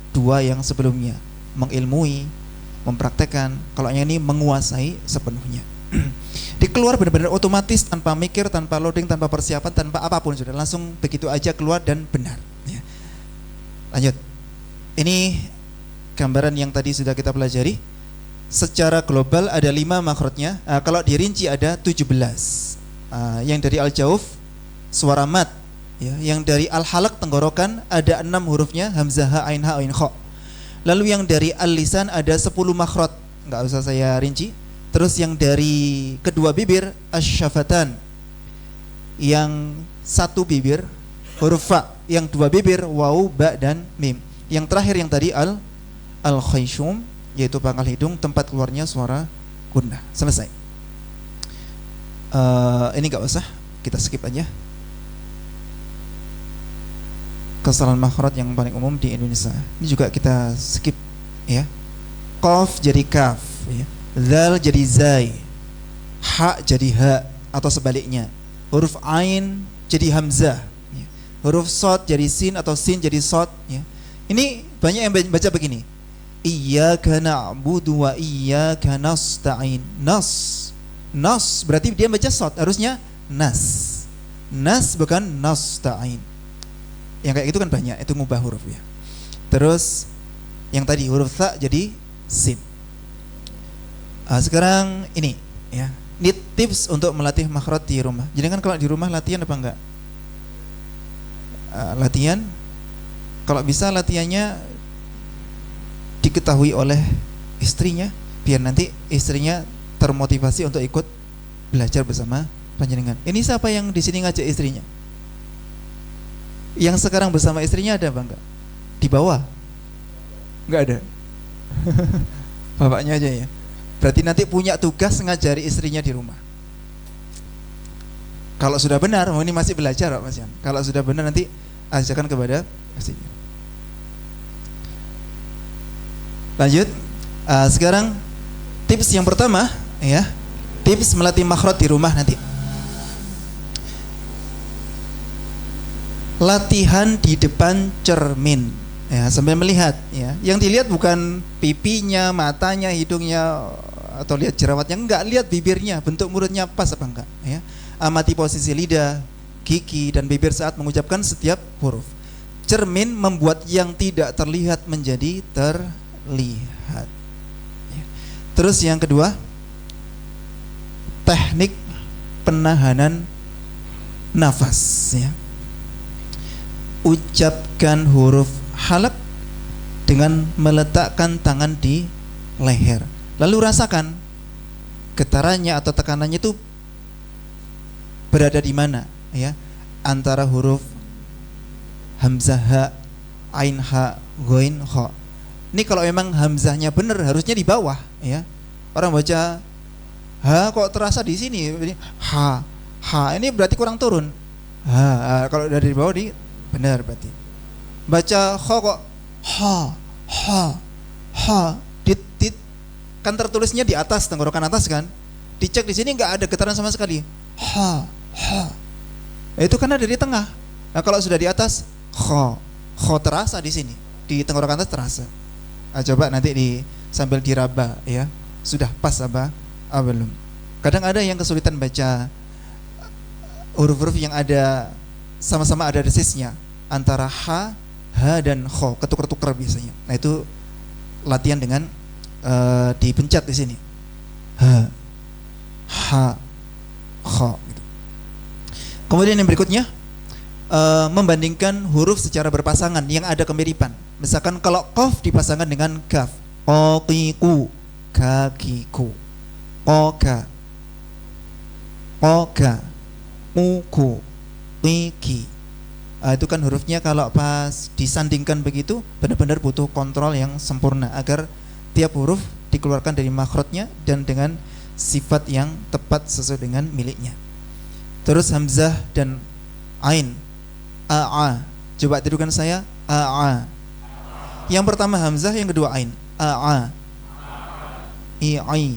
dua yang sebelumnya. Mengilmui, mempraktekkan. Kalau yang ini menguasai sepenuhnya. Dikeluar benar-benar otomatis, tanpa mikir, tanpa loading, tanpa persiapan, tanpa apapun, sudah langsung begitu aja keluar dan benar, ya. Lanjut. Ini gambaran yang tadi sudah kita pelajari. Secara global ada 5 makhrajnya. Kalau dirinci ada 17. Yang dari al-jauf suara mat, ya. Yang dari al-halaq tenggorokan ada 6 hurufnya, hamzah, ha, ain, ha, ain, kha. Lalu yang dari al-lisan ada 10 makhraj, enggak usah saya rinci. Terus yang dari kedua bibir asy-syafatan. Yang satu bibir huruf fa, yang dua bibir waw, ba dan mim. Yang terakhir yang tadi al-khayshum, yaitu pangkal hidung, tempat keluarnya suara gunnah. Selesai. Ini enggak usah, kita skip aja. Kesalahan makhraj yang paling umum di Indonesia. Ini juga kita skip, ya. Qaf jadi kaf, ya. Zal jadi zai, ha jadi ha atau sebaliknya. Huruf ain jadi hamzah, ya. Huruf shad jadi sin atau sin jadi shad, ya. Ini banyak yang baca begini. Iyyaka na'budu wa iyyaka nasta'in. Nas berarti dia baca shad, harusnya nas bukan nasta'in. Yang kayak gitu kan banyak, itu ngubah huruf, ya. Terus yang tadi huruf tha jadi sin. Sekarang ini, ya, ini tips untuk melatih makhraj di rumah. Jadi kan kalau di rumah latihan apa enggak? Latihan. Kalau bisa latihannya diketahui oleh istrinya, biar nanti istrinya termotivasi untuk ikut belajar bersama panjenengan. Ini siapa yang di sini ngajak istrinya? Yang sekarang bersama istrinya ada apa enggak? Di bawah? Enggak ada. Bapaknya aja ya. Berarti nanti punya tugas ngajari istrinya di rumah. Kalau sudah benar, ini masih belajar Pak Mas Yan. Kalau sudah benar nanti ajarkan kepada istrinya. Lanjut. Sekarang tips yang pertama ya. Tips melatih makhraj di rumah nanti. Latihan di depan cermin. Ya, sambil melihat ya. Yang dilihat bukan pipinya, matanya, hidungnya atau lihat jerawatnya, enggak, lihat bibirnya, bentuk mulutnya pas apa enggak ya. Amati posisi lidah, gigi dan bibir saat mengucapkan setiap huruf. Cermin membuat yang tidak terlihat menjadi terlihat ya. Terus yang kedua, teknik penahanan nafas ya. Ucapkan huruf halaq dengan meletakkan tangan di leher. Lalu rasakan getarannya atau tekanannya itu berada di mana ya? Antara huruf hamzah ha, ain ha, ghain kha. Ini kalau memang hamzahnya benar harusnya di bawah ya. Orang baca ha kok terasa di sini, ha, ha ini berarti kurang turun. Ha, kalau dari bawah di benar berarti. Baca kha kok ha, ha, ha, dit kan tertulisnya di atas, tenggorokan atas kan. Dicek di sini nggak ada getaran sama sekali. Ha, ha. Itu kan ada di tengah. Nah, kalau sudah di atas, kha terasa di sini, di tenggorokan atas terasa. Nah, coba nanti sambil diraba ya. Sudah pas apa belum? Kadang ada yang kesulitan baca huruf-huruf yang ada sama-sama ada desisnya antara ha dan kha, ketukar-tukar biasanya. Nah, itu latihan dengan dipencet di sini. Ha, kha gitu. Kemudian yang berikutnya membandingkan huruf secara berpasangan yang ada kemiripan. Misalkan kalau qaf dipasangkan dengan kaf, qaqiqu, kakiku, qaqa, qaqa, muku, qiki. Itu kan hurufnya kalau pas disandingkan begitu benar-benar butuh kontrol yang sempurna agar tiap huruf dikeluarkan dari makhrajnya dan dengan sifat yang tepat sesuai dengan miliknya. Terus hamzah dan ain, a. Coba tirukan saya, a. Yang pertama hamzah, yang kedua ain, a. I.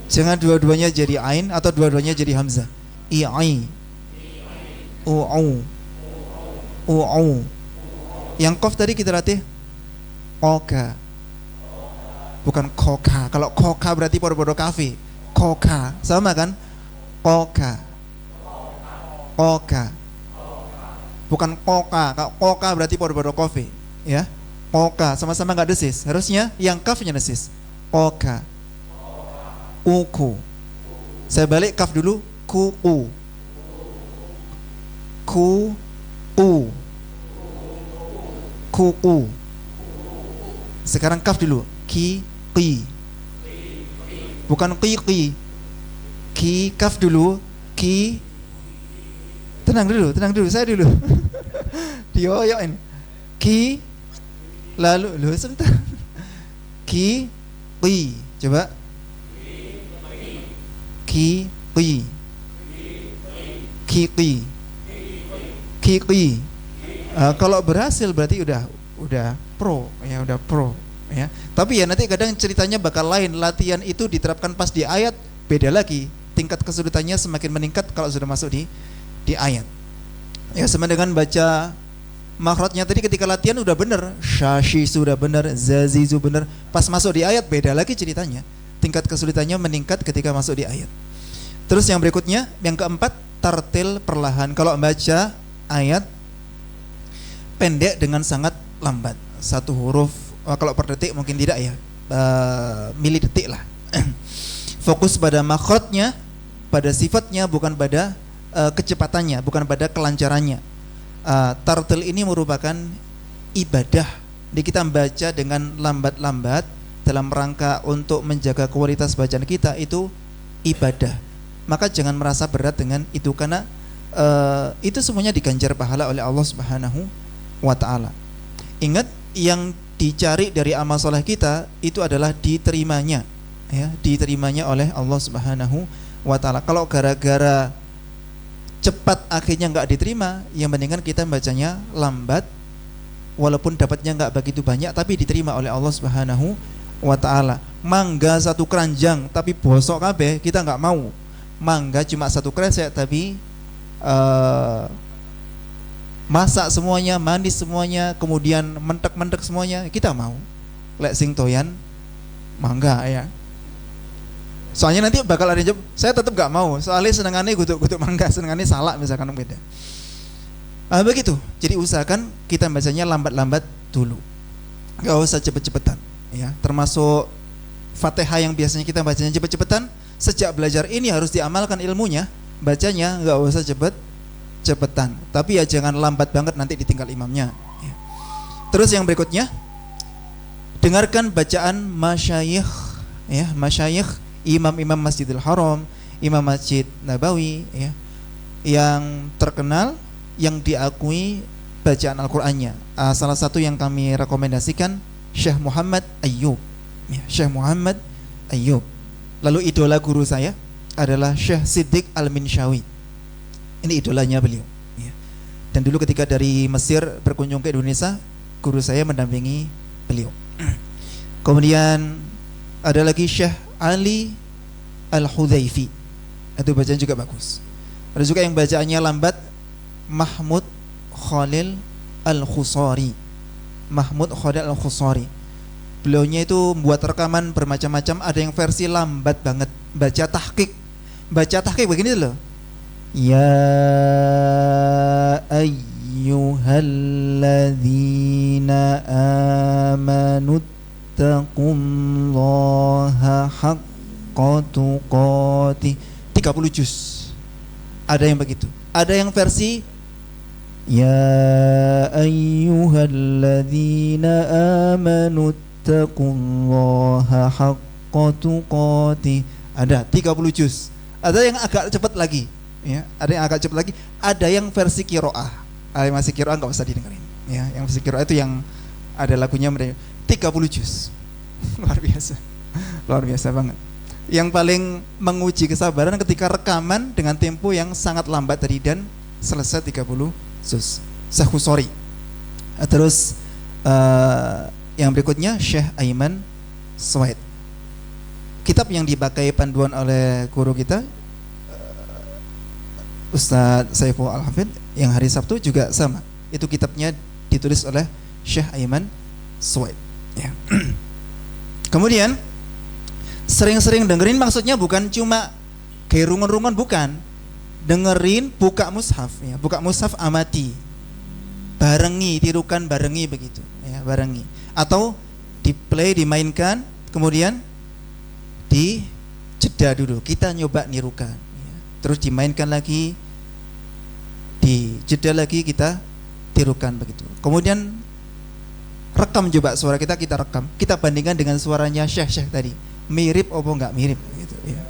Jangan dua-duanya jadi ain atau dua-duanya jadi hamzah. I. U. Yang qaf tadi kita latih oka, bukan koka. Kalau koka berarti bodo-bodo kafe. Koka sama kan? Koka, bukan koka. Kalau koka berarti bodo-bodo kofe, ya. Koka sama-sama nggak desis. Harusnya yang kafnya desis. Koka, uku. Saya balik kaf dulu. Kuku, kuku. Sekarang kaf dulu. Ki, bukan ki. Ki, kaf dulu. Ki. Tenang dulu, saya dulu. Dioyokin. Ki, lalu sebentar. Ki. Coba. Ki. Kalau berhasil berarti udah pro ya. Tapi ya nanti kadang ceritanya bakal lain. Latihan itu diterapkan pas di ayat beda lagi. Tingkat kesulitannya semakin meningkat kalau sudah masuk di ayat. Ya sama dengan baca makhrajnya tadi ketika latihan udah bener, syashi sudah bener, zazizu bener. Pas masuk di ayat beda lagi ceritanya. Tingkat kesulitannya meningkat ketika masuk di ayat. Terus yang berikutnya, yang keempat, tartil perlahan. Kalau baca ayat pendek dengan sangat lambat. Satu huruf, kalau per detik mungkin tidak ya, milidetik lah. Fokus pada makhrajnya, pada sifatnya, bukan pada kecepatannya, bukan pada kelancarannya. Tartil ini merupakan ibadah. Jadi kita membaca dengan lambat-lambat dalam rangka untuk menjaga kualitas bacaan kita itu ibadah. Maka jangan merasa berat dengan itu, karena itu semuanya diganjar pahala oleh Allah Subhanahu wa taala. Ingat, yang dicari dari amal soleh kita itu adalah diterimanya, ya, diterimanya oleh Allah Subhanahu wa taala. Kalau gara-gara cepat akhirnya nggak diterima, yang mendingan kita bacanya lambat, walaupun dapatnya nggak begitu banyak, tapi diterima oleh Allah Subhanahu wa taala. Mangga satu keranjang tapi bosok kabeh, kita nggak mau. Mangga cuma satu kresek tapi masak semuanya, manis semuanya, kemudian mentek-mentek semuanya, kita mau. Lek sing toyan mangga ya. Soalnya nanti bakal ada yang jawab, saya tetap gak mau, soalnya senengannya gutuk-gutuk mangga, senengannya salak misalkan, beda. Begitu. Jadi usahakan kita bacanya lambat-lambat dulu, gak usah cepet-cepetan ya. Termasuk Fatihah yang biasanya kita bacanya cepet-cepetan, sejak belajar ini harus diamalkan ilmunya. Bacanya gak usah cepet-cepetan, tapi ya jangan lambat banget nanti ditinggal imamnya ya. Terus yang berikutnya, dengarkan bacaan masyayikh ya, masyayikh, imam-imam Masjidil Haram, imam Masjid Nabawi ya, yang terkenal, yang diakui bacaan Al-Qur'annya. Salah satu yang kami rekomendasikan Syekh Muhammad Ayyub ya, Syekh Muhammad Ayyub. Lalu idola guru saya adalah Syekh Siddiq Al-Minshawi. Ini idolanya beliau ya. Dan dulu ketika dari Mesir berkunjung ke Indonesia, guru saya mendampingi beliau. Kemudian ada lagi Syekh Ali Al-Hudhaifi, itu bacaan juga bagus. Ada juga yang bacaannya lambat, Mahmud Khalil Al-Khusari. Mahmud Khalil Al-Khusari, beliaunya itu membuat rekaman bermacam-macam. Ada yang versi lambat banget, baca tahqiq begini loh. Ya ayyuhalladzina amanu taqullaha haqqa tuqatih, 30 juz. Ada yang begitu. Ada yang versi ya ayyuhalladzina amanu taqullaha haqqa tuqatih, ada 30 juz. Ada yang agak cepat lagi ya, ada yang agak cepat lagi. Ada yang versi qiraah. Yang masih qiraah enggak usah didengerin ya. Yang versi qiraah itu yang ada lagunya 30 juz. Luar biasa banget. Yang paling menguji kesabaran ketika rekaman dengan tempo yang sangat lambat tadi dan selesai 30 juz. Syekh Khusari. Terus yang berikutnya Syekh Aiman Suwaid. Kitab yang dipakai panduan oleh guru kita Ustadz Saiful Al-Hafidh, yang hari Sabtu juga sama. Itu kitabnya ditulis oleh Syekh Aiman Suwaid ya. Kemudian sering-sering dengerin, maksudnya bukan cuma kayak rungun-rungun, bukan. Dengerin, buka mushaf ya, buka mushaf, amati, barengi, tirukan barengi begitu ya, barengi. Atau di play, dimainkan, kemudian di jeda dulu, kita nyoba nirukan ya. Terus dimainkan lagi, di jeda lagi, kita tirukan begitu. Kemudian rekam coba suara kita rekam, kita bandingkan dengan suaranya Syekh tadi, mirip apa enggak mirip gitu ya.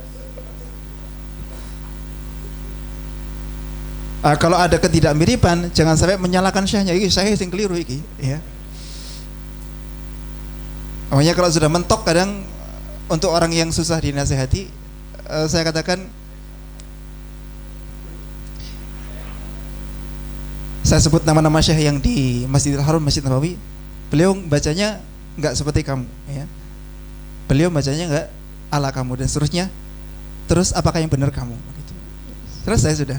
Kalau ada ketidakmiripan, jangan sampai menyalahkan Syekhnya, iki saya sing keliru iki ya. Makanya kalau sudah mentok, kadang untuk orang yang susah dinasihati, saya katakan, saya sebut nama-nama Syekh yang di Masjidil Haram, Masjid Nabawi, beliau bacanya enggak seperti kamu ya. Beliau bacanya enggak ala kamu dan seterusnya. Terus apakah yang benar kamu gitu. Terus saya sudah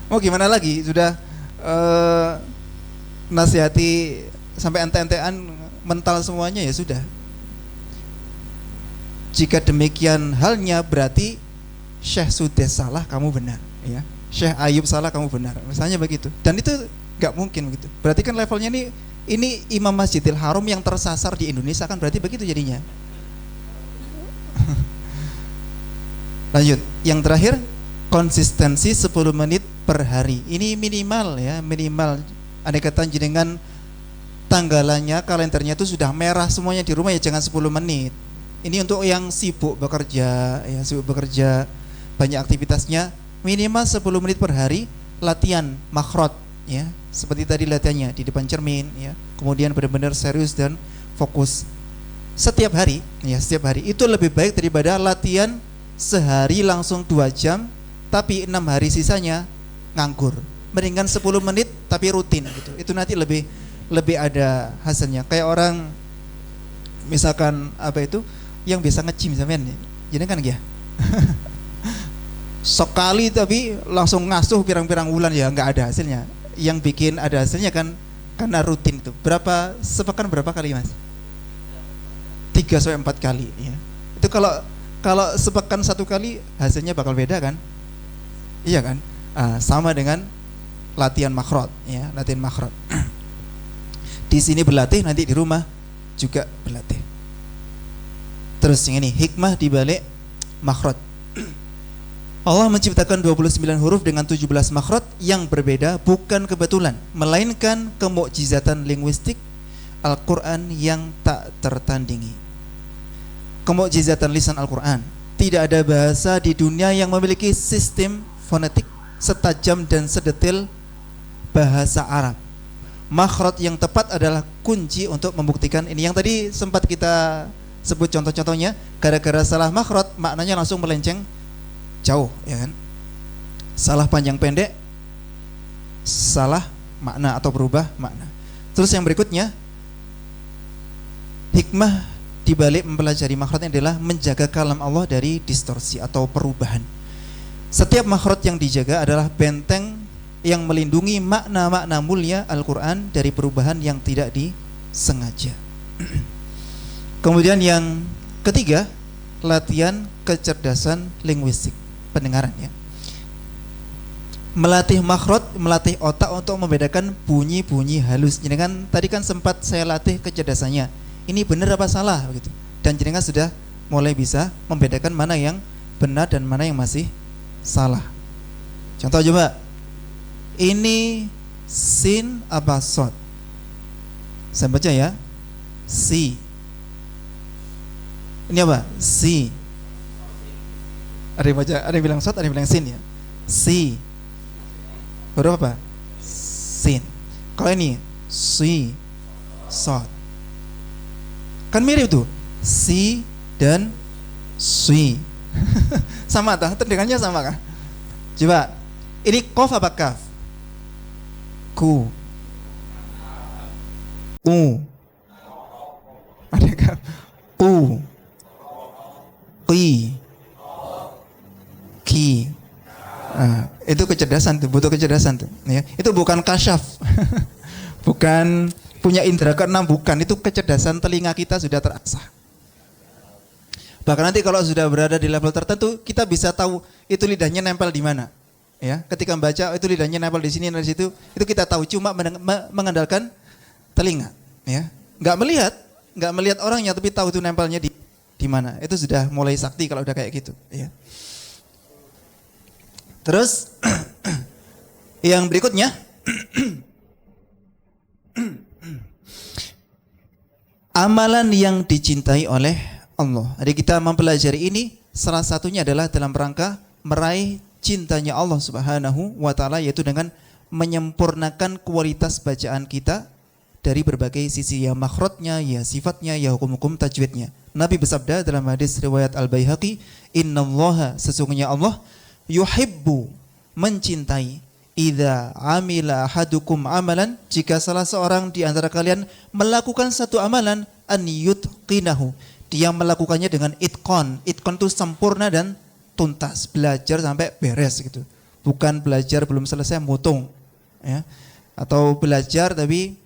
mau gimana lagi, sudah nasihati sampai ente-entean mental semuanya, ya sudah. Jika demikian halnya, berarti Syekh sudah salah, kamu benar ya. Syekh Ayub salah, kamu benar, misalnya begitu. Dan itu nggak mungkin begitu. Berarti kan levelnya ini Imam Masjidil Haram yang tersasar di Indonesia, kan berarti begitu jadinya. Lanjut, yang terakhir, konsistensi 10 menit per hari. Ini minimal ya, minimal. Andai kata jenengan tanggalannya, kalendernya itu sudah merah semuanya di rumah, ya jangan 10 menit. Ini untuk yang sibuk bekerja, banyak aktivitasnya, minimal 10 menit per hari latihan makhraj, ya. Seperti tadi latihannya di depan cermin, ya. Kemudian benar-benar serius dan fokus. Setiap hari, setiap hari itu lebih baik daripada latihan sehari langsung 2 jam tapi 6 hari sisanya nganggur. Mendingan 10 menit tapi rutin gitu. Itu nanti lebih ada hasilnya. Kayak orang misalkan yang biasa nge-gym sampean. Jadi kan ya. Sekali tapi langsung ngasuh pirang-pirang bulan, ya enggak ada hasilnya. Yang bikin ada hasilnya kan karena rutin itu. Sepekan berapa kali, Mas? 3-4 kali, ya. Itu kalau sepekan 1 kali hasilnya bakal beda kan? Iya kan? Sama dengan latihan makhraj, ya, latihan makhraj. Di sini berlatih, nanti di rumah juga berlatih. Terus yang ini hikmah di balik makhraj. Allah menciptakan 29 huruf dengan 17 makhraj yang berbeda bukan kebetulan, melainkan kemukjizatan linguistik Al-Quran yang tak tertandingi. Kemukjizatan lisan Al-Quran. Tidak ada bahasa di dunia yang memiliki sistem fonetik setajam dan sedetail bahasa Arab. Makhraj yang tepat adalah kunci untuk membuktikan ini. Yang tadi sempat kita sebut contoh-contohnya, gara-gara salah makhraj maknanya langsung melenceng jauh, ya kan? Salah panjang pendek, salah makna atau berubah makna. Terus yang berikutnya, hikmah di balik mempelajari makhraj adalah menjaga kalam Allah dari distorsi atau perubahan. Setiap makhraj yang dijaga adalah benteng yang melindungi makna-makna mulia Al-Quran dari perubahan yang tidak disengaja. Kemudian yang ketiga, latihan kecerdasan linguistik, pendengaran, ya. Melatih makhraj, melatih otak untuk membedakan bunyi-bunyi halus. Jadi kan tadi kan sempat saya latih kecerdasannya. Ini benar apa salah begitu. Dan jenengan sudah mulai bisa membedakan mana yang benar dan mana yang masih salah. Contoh coba. Ini sin apa sod? Saya baca ya. Si. Ini apa? Si. Ada yang baca, ada yang bilang sod, ada yang bilang sin, ya. Si. Huruf apa? Sin. Kalau ini si, sod. Kan mirip tuh. Si dan si. Sama tak? Terdengarnya sama kah? Coba. Ini qaf apa kaf? Ku. Ada kaf? Ku. Qi. Ki. Itu kecerdasan tuh, butuh kecerdasan tuh, ya. Itu bukan kasyaf. Bukan punya indera keenam, bukan. Itu kecerdasan telinga kita sudah terasah. Bahkan nanti kalau sudah berada di level tertentu, kita bisa tahu itu lidahnya nempel di mana. Ya, ketika membaca itu lidahnya nempel di sini dan di situ, itu kita tahu cuma mengandalkan telinga, ya. Enggak melihat orangnya, tapi tahu itu nempelnya di mana. Itu sudah mulai sakti kalau udah kayak gitu, ya. Terus yang berikutnya amalan yang dicintai oleh Allah. Jadi kita mempelajari ini salah satunya adalah dalam rangka meraih cintanya Allah Subhanahu wa taala, yaitu dengan menyempurnakan kualitas bacaan kita dari berbagai sisi, ya makhrajnya, ya sifatnya, ya hukum-hukum tajwidnya. Nabi bersabda dalam hadis riwayat Al-Baihaqi, "Innallaha, sesungguhnya Allah yuhibbu, mencintai, idza amila ahadukum amalan, jika salah seorang di antara kalian melakukan satu amalan, an yutqinahu, dia melakukannya dengan itqan. Itqan itu sempurna dan tuntas, belajar sampai beres gitu. Bukan belajar belum selesai mutung, ya. Atau belajar tapi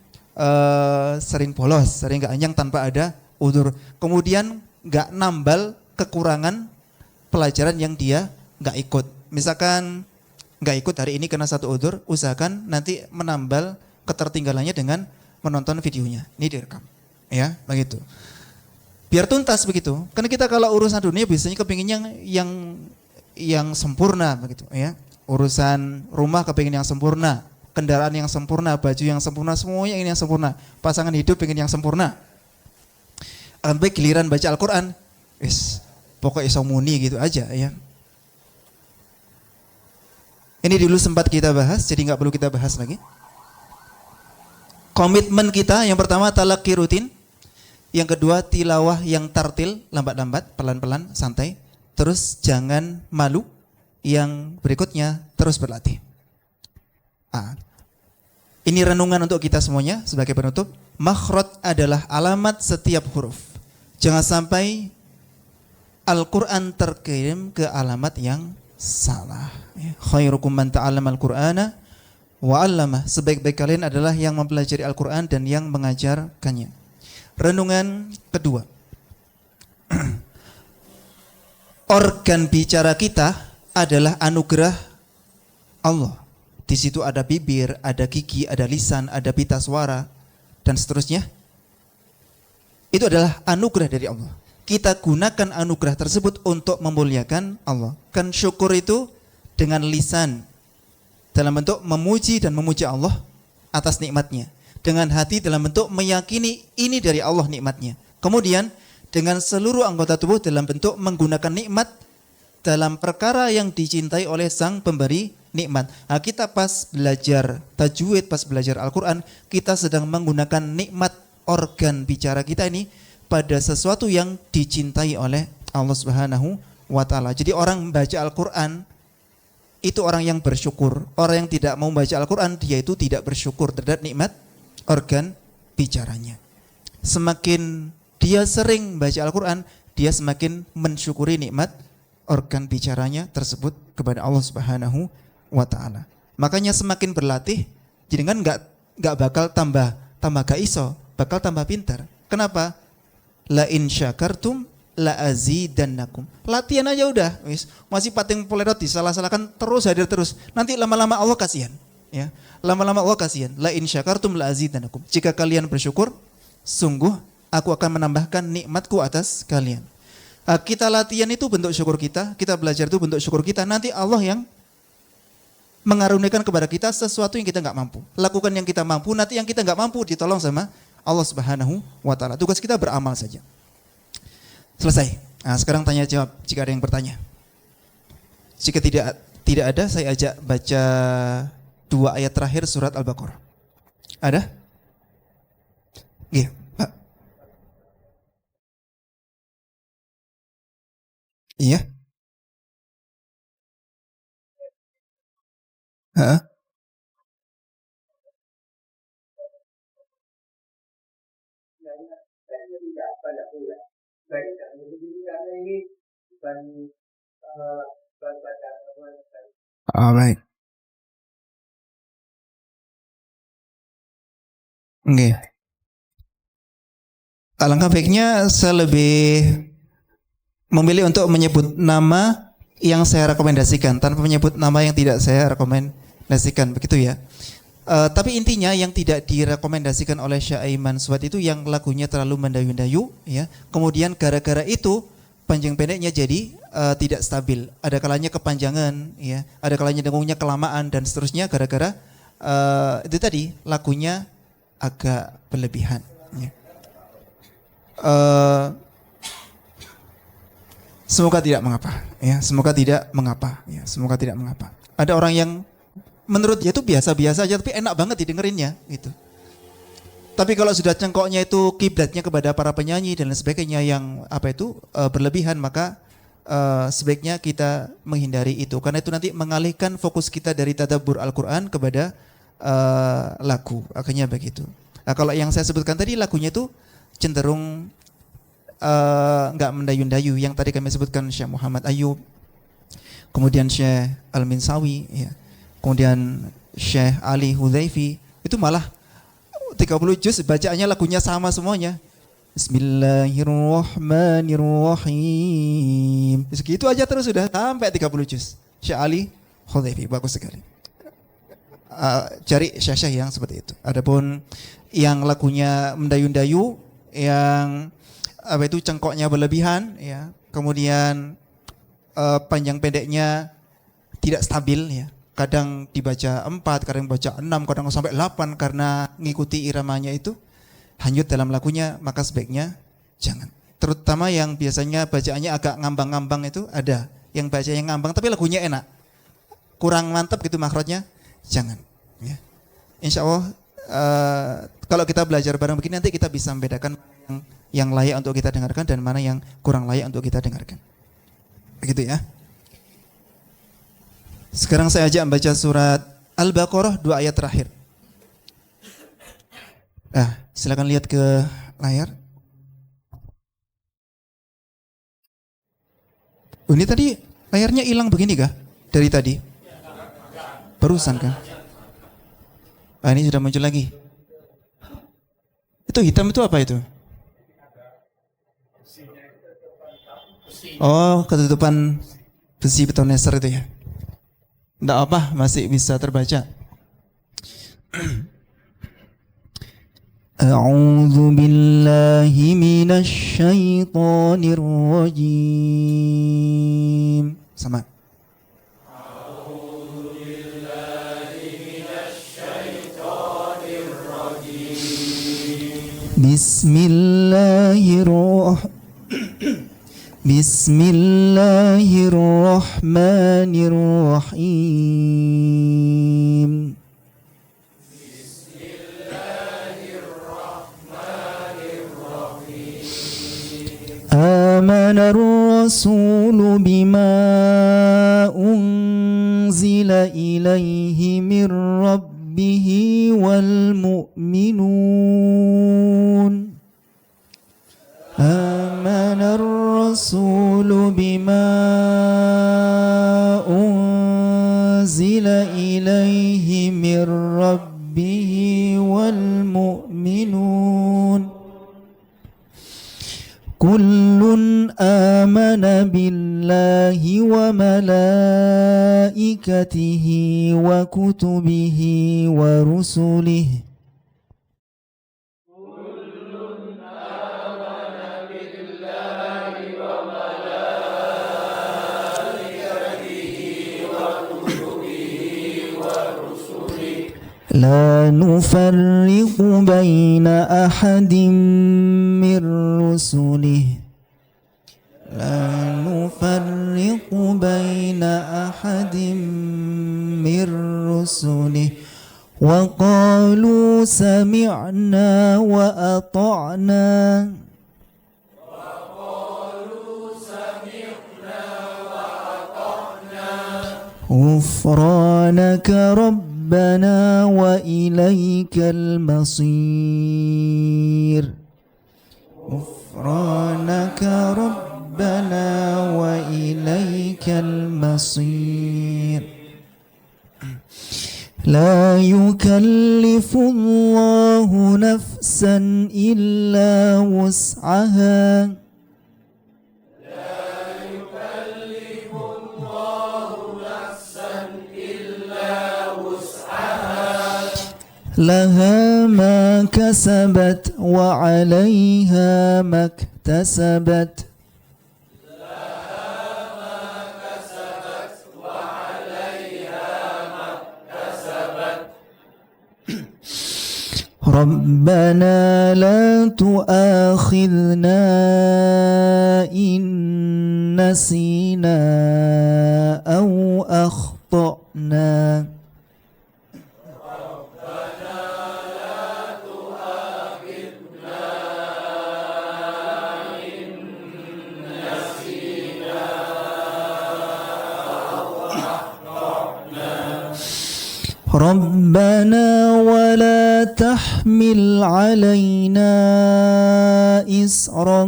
sering bolos, sering enggak anyang tanpa ada udzur. Kemudian enggak nambal kekurangan pelajaran yang dia enggak ikut. Misalkan enggak ikut hari ini karena satu udzur, usahakan nanti menambal ketertinggalannya dengan menonton videonya. Ini direkam, ya, begitu. Biar tuntas begitu. Karena kita kalau urusan dunia biasanya kepinginnya yang sempurna begitu, ya. Urusan rumah kepingin yang sempurna, kendaraan yang sempurna, baju yang sempurna, semuanya ingin yang sempurna. Pasangan hidup ingin yang sempurna. Akan baik giliran baca Al-Quran, pokoknya iso muni gitu aja ya. Ini dulu sempat kita bahas, jadi nggak perlu kita bahas lagi. Komitmen kita yang pertama talaqi rutin, yang kedua tilawah yang tartil, lambat-lambat, pelan-pelan, santai. Terus jangan malu. Yang berikutnya terus berlatih. Ini renungan untuk kita semuanya sebagai penutup. Makhraj adalah alamat setiap huruf. Jangan sampai Al-Quran terkirim ke alamat yang salah. Khairukum man ta'allama al-Qur'ana wa 'allamah. Sebaik-baik kalian adalah yang mempelajari Al-Quran dan yang mengajarkannya. Renungan kedua. Organ bicara kita adalah anugerah Allah. Di situ ada bibir, ada gigi, ada lisan, ada pita suara dan seterusnya. Itu adalah anugerah dari Allah. Kita gunakan anugerah tersebut untuk memuliakan Allah. Kan syukur itu dengan lisan dalam bentuk memuji dan memuja Allah atas nikmatnya. Dengan hati dalam bentuk meyakini ini dari Allah nikmatnya. Kemudian dengan seluruh anggota tubuh dalam bentuk menggunakan nikmat dalam perkara yang dicintai oleh sang pemberi nikmat. Kita pas belajar tajwid, pas belajar Al-Quran, kita sedang menggunakan nikmat organ bicara kita ini pada sesuatu yang dicintai oleh Allah Subhanahu wa ta'ala. Jadi orang membaca Al-Quran itu orang yang bersyukur. Orang yang tidak mau membaca Al-Quran, dia itu tidak bersyukur terhadap nikmat organ bicaranya. Semakin dia sering membaca Al-Quran, dia semakin mensyukuri nikmat organ bicaranya tersebut kepada Allah Subhanahu wa ta'ala. Makanya semakin berlatih, jadi kan nggak bakal tambah gak iso, bakal tambah pintar. Kenapa? La in syakartum la azidannakum. Latihan aja udah, masih pating polerot disalah-salahkan terus hadir terus. Nanti lama-lama Allah kasihan, ya. Lama-lama Allah kasihan. La in syakartum la azidannakum. Jika kalian bersyukur, sungguh aku akan menambahkan nikmatku atas kalian. Kita latihan itu bentuk syukur kita belajar itu bentuk syukur kita. Nanti Allah yang mengaruniakan kepada kita sesuatu yang kita nggak mampu. Lakukan yang kita mampu, nanti yang kita nggak mampu ditolong sama Allah Subhanahu wa ta'ala. Tugas kita beramal saja. Selesai. Nah, sekarang tanya jawab jika ada yang bertanya. Jika tidak ada, saya ajak baca 2 ayat terakhir surat Al-Baqarah. Ada? Iya, Pak. Iya. Heeh. Alright. Oke. Alangkah baiknya saya lebih memilih untuk menyebut nama yang saya rekomendasikan tanpa menyebut nama yang tidak saya rekomendasikan, begitu ya. Tapi intinya yang tidak direkomendasikan oleh Syekh Aiman Suwad itu yang lagunya terlalu mendayu-dayu, ya. Kemudian gara-gara itu panjang pendeknya jadi tidak stabil. Ada kalanya kepanjangan, ya. Ada kalanya dengungnya kelamaan dan seterusnya gara-gara itu tadi lagunya agak berlebihan. Ya. Semoga tidak mengapa, ya. Semoga tidak mengapa, ya. Semoga tidak mengapa. Ada orang yang menurut dia itu biasa-biasa aja, tapi enak banget didengerinnya, gitu. Tapi kalau sudah cengkoknya itu kiblatnya kepada para penyanyi dan lain sebagainya yang berlebihan, maka sebaiknya kita menghindari itu. Karena itu nanti mengalihkan fokus kita dari tadabbur Al-Quran kepada lagu. Akhirnya begitu. Nah, kalau yang saya sebutkan tadi lagunya itu cenderung nggak mendayu-dayu. Yang tadi kami sebutkan Syekh Muhammad Ayub, kemudian Syekh Al-Minsawi, ya. Kemudian Syekh Ali Hudhaifi, itu malah 30 juz bacaannya lagunya sama semuanya. Bismillahirrahmanirrahim. Segitu aja terus sudah sampai 30 juz. Syekh Ali Hudhaifi bagus sekali. Cari syekh yang seperti itu. Adapun yang lagunya mendayu-dayu, yang cengkoknya berlebihan, ya. Kemudian panjang pendeknya tidak stabil, ya. kadang dibaca 4, kadang dibaca 6, kadang sampai 8 karena ngikuti iramanya itu hanyut dalam lagunya, maka sebaiknya jangan. Terutama yang biasanya bacaannya agak ngambang-ngambang itu ada yang baca yang ngambang tapi lagunya enak, kurang mantap gitu makrotnya, jangan. Ya. Insya Allah kalau kita belajar bareng begini nanti kita bisa membedakan yang layak untuk kita dengarkan dan mana yang kurang layak untuk kita dengarkan. Begitu ya. Sekarang saya ajak membaca surat Al-Baqarah 2 ayat terakhir. Silakan lihat ke layar. Ini tadi layarnya hilang begini kah? Dari tadi? Barusan kan? Ini sudah muncul lagi. Itu hitam itu apa itu? Oh, ketutupan besi betoneser itu ya. Tidak apa, masih bisa terbaca. A'udzu billahi minasy syaithanir rajim. Sama. A'udzu billahi minasy syaithanir rajim. Bismillahirrahmanirrahim. Amana ar-rasulu bima unzila ilaihi min rabbihi wal mu'minun. Amana ar-rasulu bima unzila ilaihi min rabbihi wal mu'minun. Kullun amana billahi wa malaikatihi wa kutubihi wa rusulihi. Kullun amana billahi wa malaikatihi wa kutubihi wa rusulihi. La nufarriqu baina ahadin min rusulihi. La nufarriqu baina ahadin min rusulihi. Wa qalu sami'na wa ata'na. Ghufranaka Rabbana wa ilaikal masir. Ghufranaka Rabbana wa ilaikal masir. La yukallifu Allahu nafsan illa wus'aha. لها ما كسبت وعليها ما اكتسبت. ربنا لا تؤاخذنا إن نسينا أو أخطأنا. ربنا ولا تحمل علينا إصرا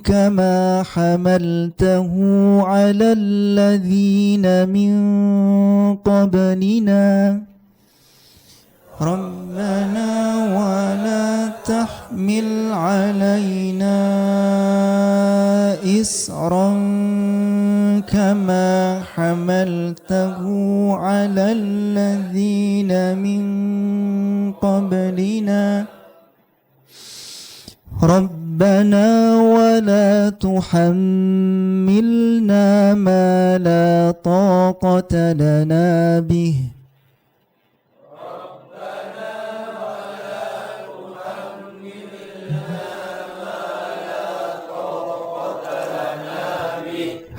كما حملته على الذين من قبلنا. ربنا ولا تحمل علينا إصرا كما حملته على الذين من قبلنا. ربنا ربنا ولا تحملنا ما لا طاقة لنا به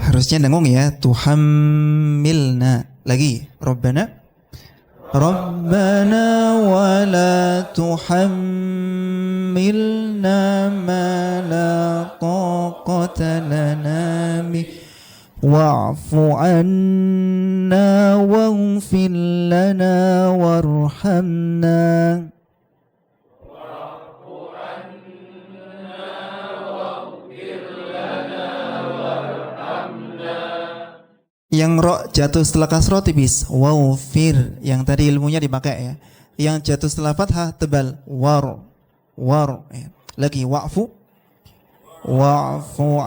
harusnya dengung ya, tuhammilna. Lagi, Rabbana wala tuhammilna ma la taqata lana bih wa'fu anna waghfir lana warhamna. Yang ro jatuh setelah kasroh tipis, wawfir. Yang tadi ilmunya dipakai ya. Yang jatuh setelah fathah tebal, war ya. Lagi wa'fu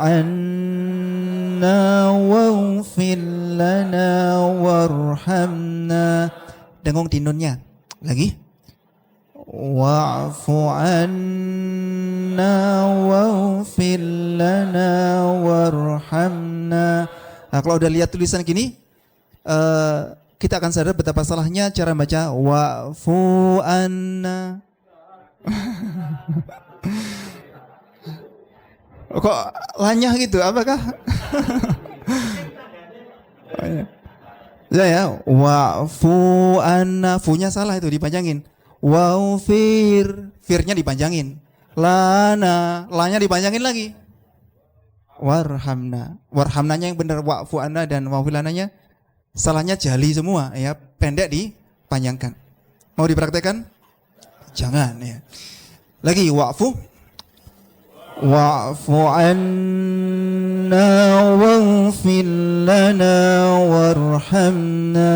anna waghfir lana warhamna. Dengung di nunnya. Lagi wa'fu anna waghfir lana warhamna. Nah, kalau udah lihat tulisan gini, kita akan sadar betapa salahnya cara baca wa'fu anna. Kok lanyah gitu? Apakah? Ya, wa'fu anna, fu-nya salah itu dipanjangin. Wa'fir, firnya dipanjangin. Lana, la-nya dipanjangin lagi. Warhamnanya yang benar, wa'fu anna dan wa'filananya salahnya jali semua ya, pendek dipanjangkan. Mau dipraktekkan? Jangan ya. Lagi wa'fu anna waghfir lana warhamna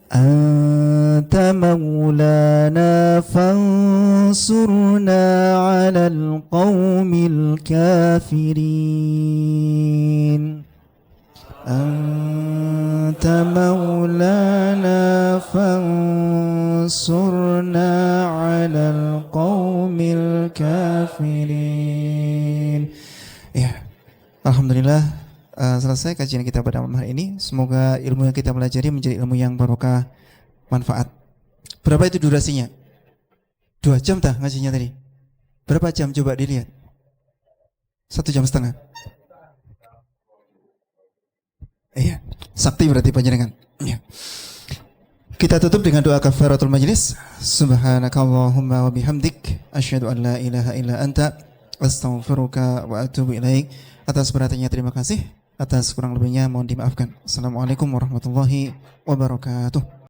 anta maulana fansurna 'alal qaumil kafirin. Anta maulana fansurna 'alal qaumil kafirin. Ya, alhamdulillah. Selesai kajian kita pada malam hari ini. Semoga ilmu yang kita pelajari menjadi ilmu yang barokah, manfaat. Berapa itu durasinya? 2 jam tah ngajinya tadi? Berapa jam coba dilihat? 1,5 jam. Iya, sakti berarti panjenengan. Iya. Kita tutup dengan doa kafaratul majlis. Subhanakallahumma wa bihamdik asyhadu an la ilaha illa anta astaghfiruka wa atubu ilaik. Atas perhatiannya terima kasih. Atas kurang lebihnya mohon dimaafkan. Assalamualaikum warahmatullahi wabarakatuh.